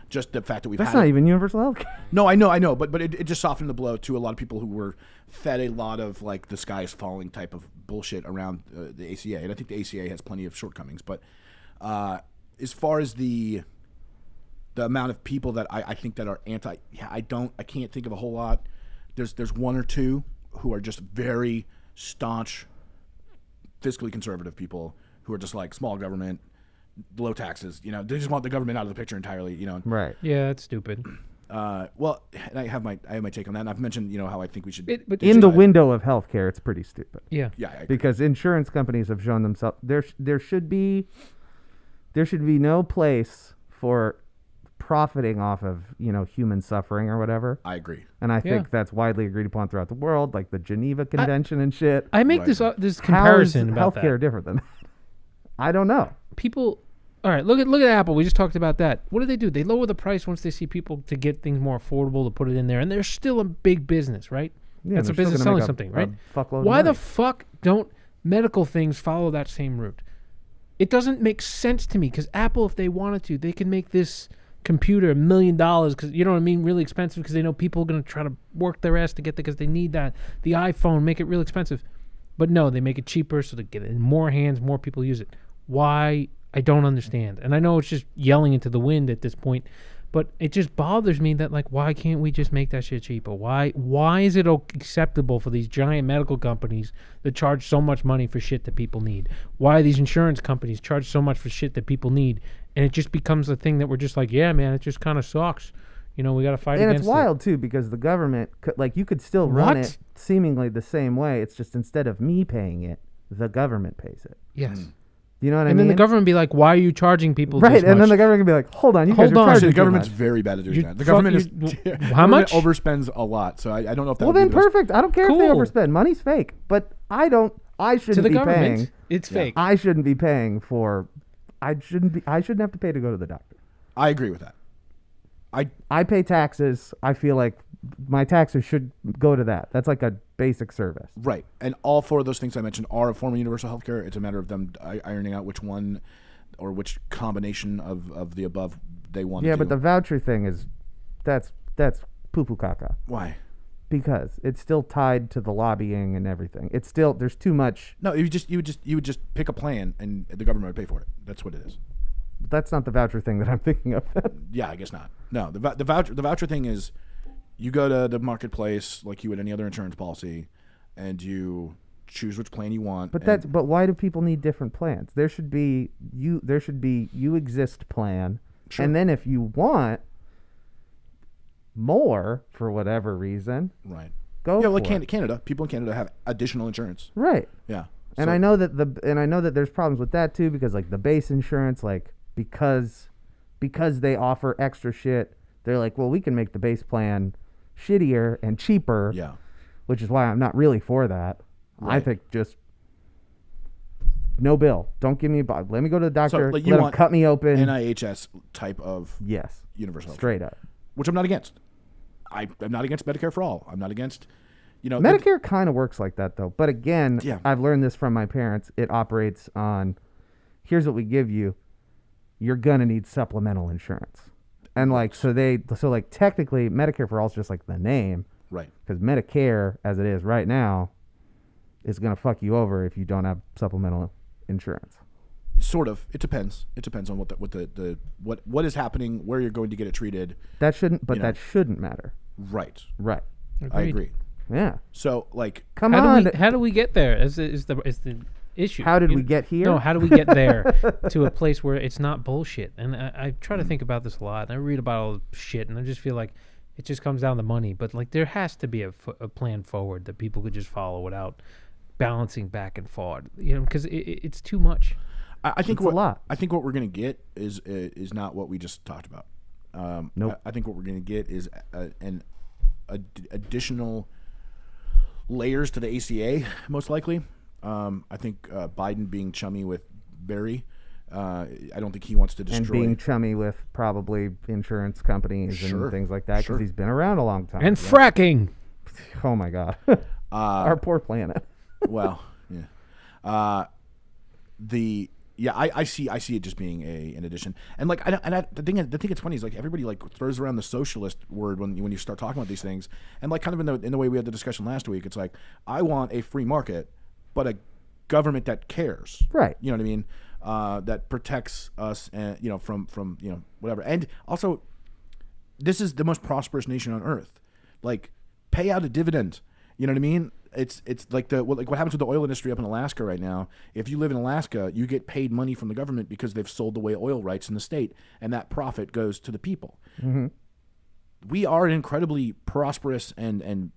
Just the fact that That's not even universal health care. No, I know, but it just softened the blow to a lot of people who were fed a lot of like the sky is falling type of bullshit around the ACA, and I think the ACA has plenty of shortcomings. But as far as the amount of people that I think that are anti, I can't think of a whole lot. There's one or two who are just very staunch, fiscally conservative people who are just like small government, low taxes. They just want the government out of the picture entirely. Right? Yeah, it's stupid. Well, and I have my take on that. And I've mentioned how I think we should. But in the window of healthcare, it's pretty stupid. Yeah. Yeah. I agree. Because insurance companies have shown themselves there should be no place for profiting off of, human suffering or whatever. I agree. And I Yeah. think that's widely agreed upon throughout the world, like the Geneva Convention and shit. I make Right. this How is comparison about healthcare that. different than that? I don't know. People, all right, look at Apple. We just talked about that. What do? They lower the price once they see people to get things more affordable to put it in there, and they're still a big business, right? Yeah, That's a they're still business gonna selling make something, right? a fuckload of Why the money. fuck don't medical things follow that same route? It doesn't make sense to me because Apple, if they wanted to, they can make this computer $1 million because you know what I mean, really expensive because they know people are going to try to work their ass to get there because they need that. The iPhone, make it real expensive, but no, they make it cheaper so they get it in more hands, more people use it. Why? I don't understand, and I know it's just yelling into the wind at this point, but it just bothers me that like, why can't we just make that shit cheaper? Why is it acceptable for these giant medical companies that charge so much money for shit that people need? Why these insurance companies charge so much for shit that people need? And it just becomes a thing that we're just like, yeah, man, it just kind of sucks. We got to fight And against it's wild too because the government, you could still run What? it seemingly the same way. It's just instead of me paying it, the government pays it. Yes. You know what I And mean? then the government be like, why are you charging people right, this and then much? the government can be like, hold on, you Hold guys are on. charging Actually, the too government's much. very bad at doing You that. The fuck- government is you- the how much? government overspends a lot, so I don't know if that. Well, would then be the best. perfect. I don't care if they Cool. overspend. Money's fake, but I shouldn't to the be government, paying. it's Yeah. fake. I shouldn't be paying for. I shouldn't have to pay to go to the doctor. I agree with that. I pay taxes. I feel like my taxes should go to that. That's like a basic service. Right, and all four of those things I mentioned are a form of universal health care. It's a matter of them ironing out which one or which combination of the above they want to Yeah, do. but the voucher thing is, that's poo poo caca Why? because it's still tied to the lobbying and everything. It's still there's too much. No, you would just pick a plan and the government would pay for it. That's what it is. That's not the voucher thing that I'm thinking of. Yeah, I guess not. No, the voucher thing is you go to the marketplace like you would any other insurance policy, and you choose which plan you want. But why do people need different plans? There should be you exist plan, Sure. and then if you want more for whatever reason, right. go Yeah, for like it. Canada. People in Canada have additional insurance. Right. Yeah. And So- I know that there's problems with that too because like the base insurance, like because they offer extra shit, they're like, well, we can make the base plan shittier and cheaper. Yeah. Which is why I'm not really for that. I Right. think just no bill. Don't give me let me go to the doctor. like, you let him want cut me open. NIHS type of Yes. universal health, Straight up. which I'm not against. I'm not against Medicare for all. I'm not against, Medicare kind of works like that though. But again, Yeah. I've learned this from my parents. It operates on here's what we give you. You're gonna need supplemental insurance. And like so technically Medicare for all is just like the name. Right. Because Medicare, as it is right now, is going to fuck you over if you don't have supplemental insurance. Sort of. It depends. It depends on what is happening, where you're going to get it treated. That shouldn't matter. Right. Right. I agree. Yeah. So like, Come How on. do we get there? Is the issue? How did we get here? No, how do we get there to a place where it's not bullshit? And I try to think about this a lot. And I read about all the shit, and I just feel like it just comes down to money. But like, there has to be a plan forward that people could just follow without balancing back and forward. Because it's too much. I think It's a lot. I think what we're going to get is not what we just talked about. Nope. I think what we're going to get is additional layers to the ACA, most likely. I think Biden being chummy with Barry, I don't think he wants to destroy. And being chummy with probably insurance companies Sure. and things like that because Sure. he's been around a long time. And fracking. Oh my God. Our poor planet. Well, yeah. I see it just being an addition, and like, the thing it's funny is like everybody like throws around the socialist word when you start talking about these things, and like kind of in the way we had the discussion last week, it's like I want a free market, but a government that cares, Right. You know what I mean? That protects us, and from whatever, and also, this is the most prosperous nation on earth. Like, pay out a dividend. You know what I mean? It's like what happens with the oil industry up in Alaska right now. If you live in Alaska, you get paid money from the government because they've sold away oil rights in the state, and that profit goes to the people. Mm-hmm. We are an incredibly prosperous and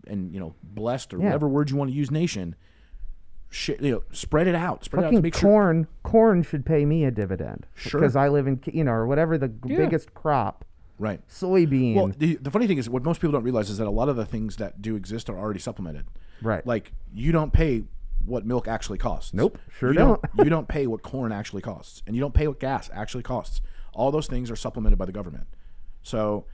blessed, or Yeah. whatever word you want to use, nation. Spread it out. Spread it out to Fucking make sure. corn should pay me a dividend. Sure. Because I live in, or whatever the Yeah. biggest crop. Right. Soybean. Well, the funny thing is, what most people don't realize is that a lot of the things that do exist are already supplemented. Right. Like, you don't pay what milk actually costs. Nope, sure you don't. You don't pay what corn actually costs, and you don't pay what gas actually costs. All those things are supplemented by the government. So,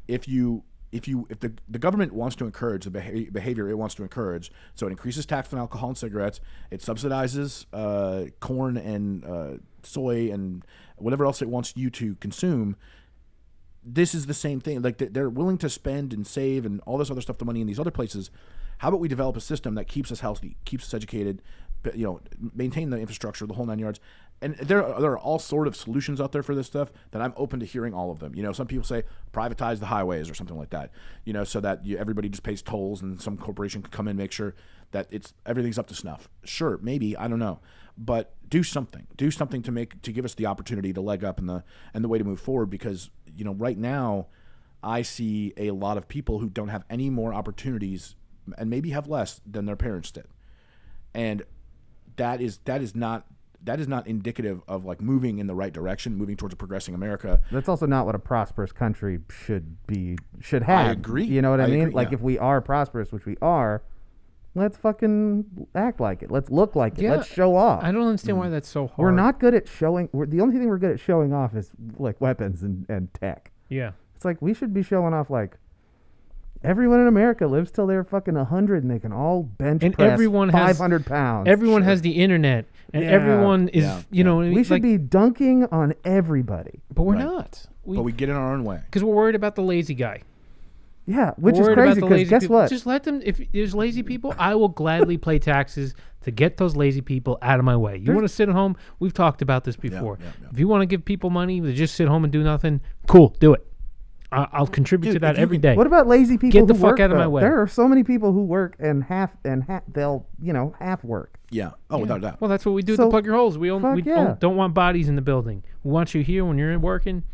if the government wants to encourage the behavior it wants to encourage, so it increases tax on alcohol and cigarettes, it subsidizes corn and soy and whatever else it wants you to consume. This is the same thing. Like, they're willing to spend and save and all this other stuff, the money in these other places. How about we develop a system that keeps us healthy, keeps us educated, maintain the infrastructure, the whole 9 yards. And there are all sort of solutions out there for this stuff that I'm open to hearing all of them. Some people say privatize the highways or something like that, so that everybody just pays tolls and some corporation can come in and make sure that everything's up to snuff. Sure, maybe, I don't know. But do something to give us the opportunity to leg up and the way to move forward, because right now I see a lot of people who don't have any more opportunities and maybe have less than their parents did. And that is not indicative of like moving in the right direction, moving towards a progressing America. That's also not what a prosperous country should have. I agree. You know what I mean? Agree, like, yeah. If we are prosperous, which we are, let's fucking act like it. Let's look like it. Yeah, Let's show off. I don't understand why that's so hard. We're not good at showing. The only thing we're good at showing off is like weapons and tech. Yeah. It's like we should be showing off like everyone in America lives till they're fucking 100 and they can all bench And press everyone has 500 pounds. Everyone has the internet, and Yeah. everyone is, We should like, be dunking on everybody. but we're Right. not. But we get in our own way. Because we're worried about the lazy guy. Yeah, which is Worried about crazy the because lazy guess people. what? Just let them. If there's lazy people, I will gladly pay taxes to get those lazy people out of my way. You want to sit at home? We've talked about this before. yeah. If you want to give people money to just sit home and do nothing, cool, do it. I'll contribute Dude, to that if you every can- day. What about lazy people Get the who fuck work, out of my though? way. There are so many people who work and they'll half work. Yeah. Oh, without a doubt. Well, that's what we do So, to plug your holes. We fuck yeah. don't want bodies in the building. We want you here when you're working.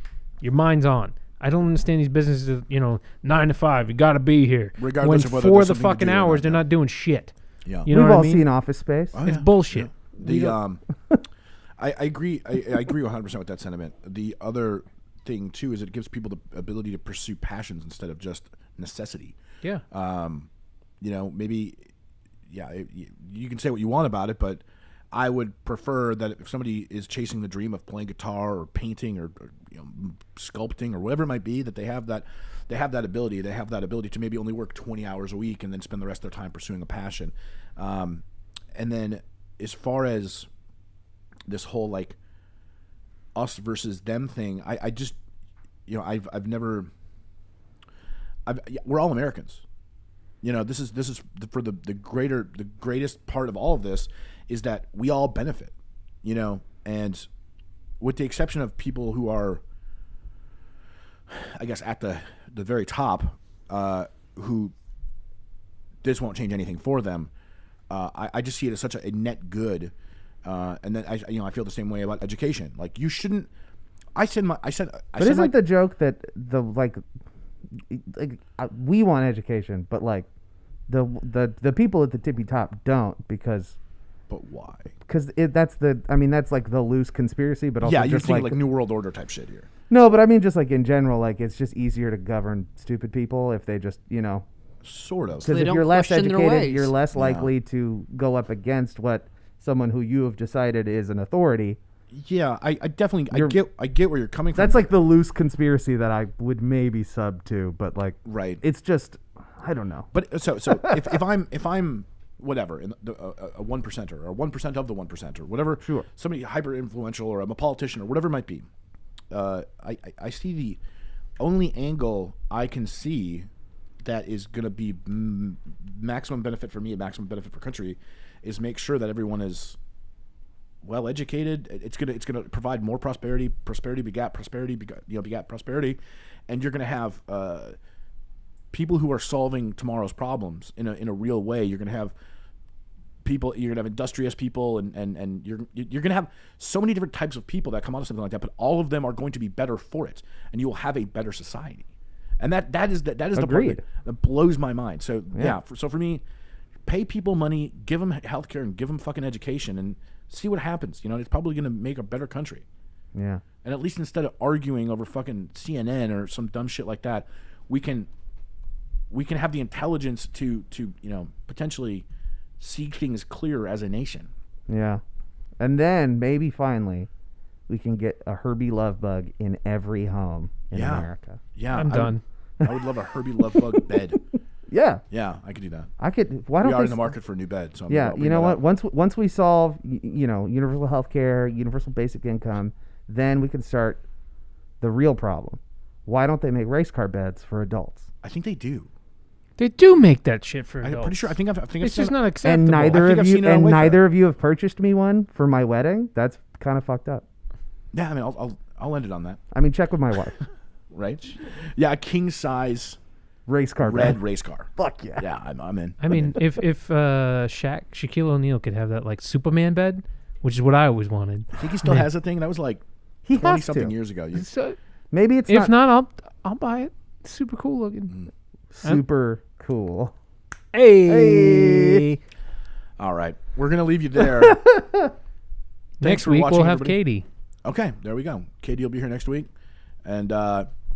Your mind's on. I don't understand these businesses. 9 to 5. You got to be here. Regardless when of whether for there's the something to fucking do or hours, not, they're yeah. not doing shit. Yeah. You know We've what all I mean? seen Office Space. Oh, It's yeah. bullshit. I agree. I agree 100% with that sentiment. The other thing too is it gives people the ability to pursue passions instead of just necessity. Yeah. Maybe, you can say what you want about it, but I would prefer that if somebody is chasing the dream of playing guitar or painting or sculpting or whatever it might be, that they have that ability. They have that ability to maybe only work 20 hours a week and then spend the rest of their time pursuing a passion. And then as far as this whole like us versus them thing, I just, we're all Americans. This is for the greatest part of all of this is that we all benefit, and with the exception of people who are, I guess, at the very top, who this won't change anything for them. I just see it as such a net good, and then I feel the same way about education. Like, you shouldn't. But isn't the joke that we want education, but like the people at the tippy top don't because. But why? Because that's like the loose conspiracy, but also yeah, you're just thinking like New World Order type shit here. No, but I mean just like in general, like it's just easier to govern stupid people if they just sort of. because they if don't you're less question their educated, ways. you're less likely to go up against what someone who you have decided is an authority. Yeah, I definitely I get where you're coming from. That's like the loose conspiracy that I would maybe sub to, but like right. it's just I don't know. But so if I'm whatever in a 1%er or 1% of the 1% or whatever, sure, somebody hyper influential or I'm a politician or whatever it might be, I see the only angle I can see that is going to be maximum benefit for me and maximum benefit for country is make sure that everyone is well educated. It's gonna provide more prosperity. Prosperity begat prosperity. Begat prosperity, and you're gonna have people who are solving tomorrow's problems in a real way. You're gonna have people. You're gonna have industrious people, and you're gonna have so many different types of people that come out of something like that. But all of them are going to be better for it, and you will have a better society. And that is the part that blows my mind. So so for me, pay people money, give them healthcare, and give them fucking education, and see what happens. It's probably going to make a better country. Yeah. And at least instead of arguing over fucking CNN or some dumb shit like that, we can have the intelligence to potentially see things clearer as a nation. Yeah. And then maybe finally we can get a Herbie love bug in every home in America. Yeah, I'm done. I would love a Herbie love bug bed. Yeah. Yeah, I could do that. I could. Why We don't are they in the market for a new bed. So Yeah, I'll bring you know that what? up. Once we solve universal health care, universal basic income, then we can start the real problem. Why don't they make race car beds for adults? I think they do. They do make that shit for adults. I'm pretty sure. I think I've It's seen just it. not And acceptable. neither think of I've you seen it on Wayfair. neither of you have purchased me one for my wedding. That's kind of fucked up. Yeah, I mean, I'll end it on that. I mean, check with my wife. Right? Yeah, a king size Race car red bed. race car. Fuck yeah. Yeah, I'm in. I mean, if Shaquille O'Neal could have that like Superman bed, which is what I always wanted. I think he still has a thing. That was like He 20 has something to. years ago. You- So, Maybe it's if not, I'll buy it. Super cool looking. super cool. Hey. All right, we're gonna leave you there. Next for week watching, we'll have everybody. Katie. Okay, there we go. Katie will be here next week, and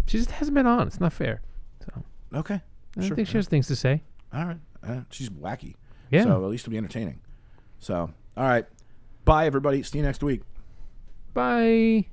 She just hasn't been on. It's not fair. So okay, I sure. think she has things to say. All right, she's wacky. Yeah. So at least it'll be entertaining. So all right, bye everybody. See you next week. Bye.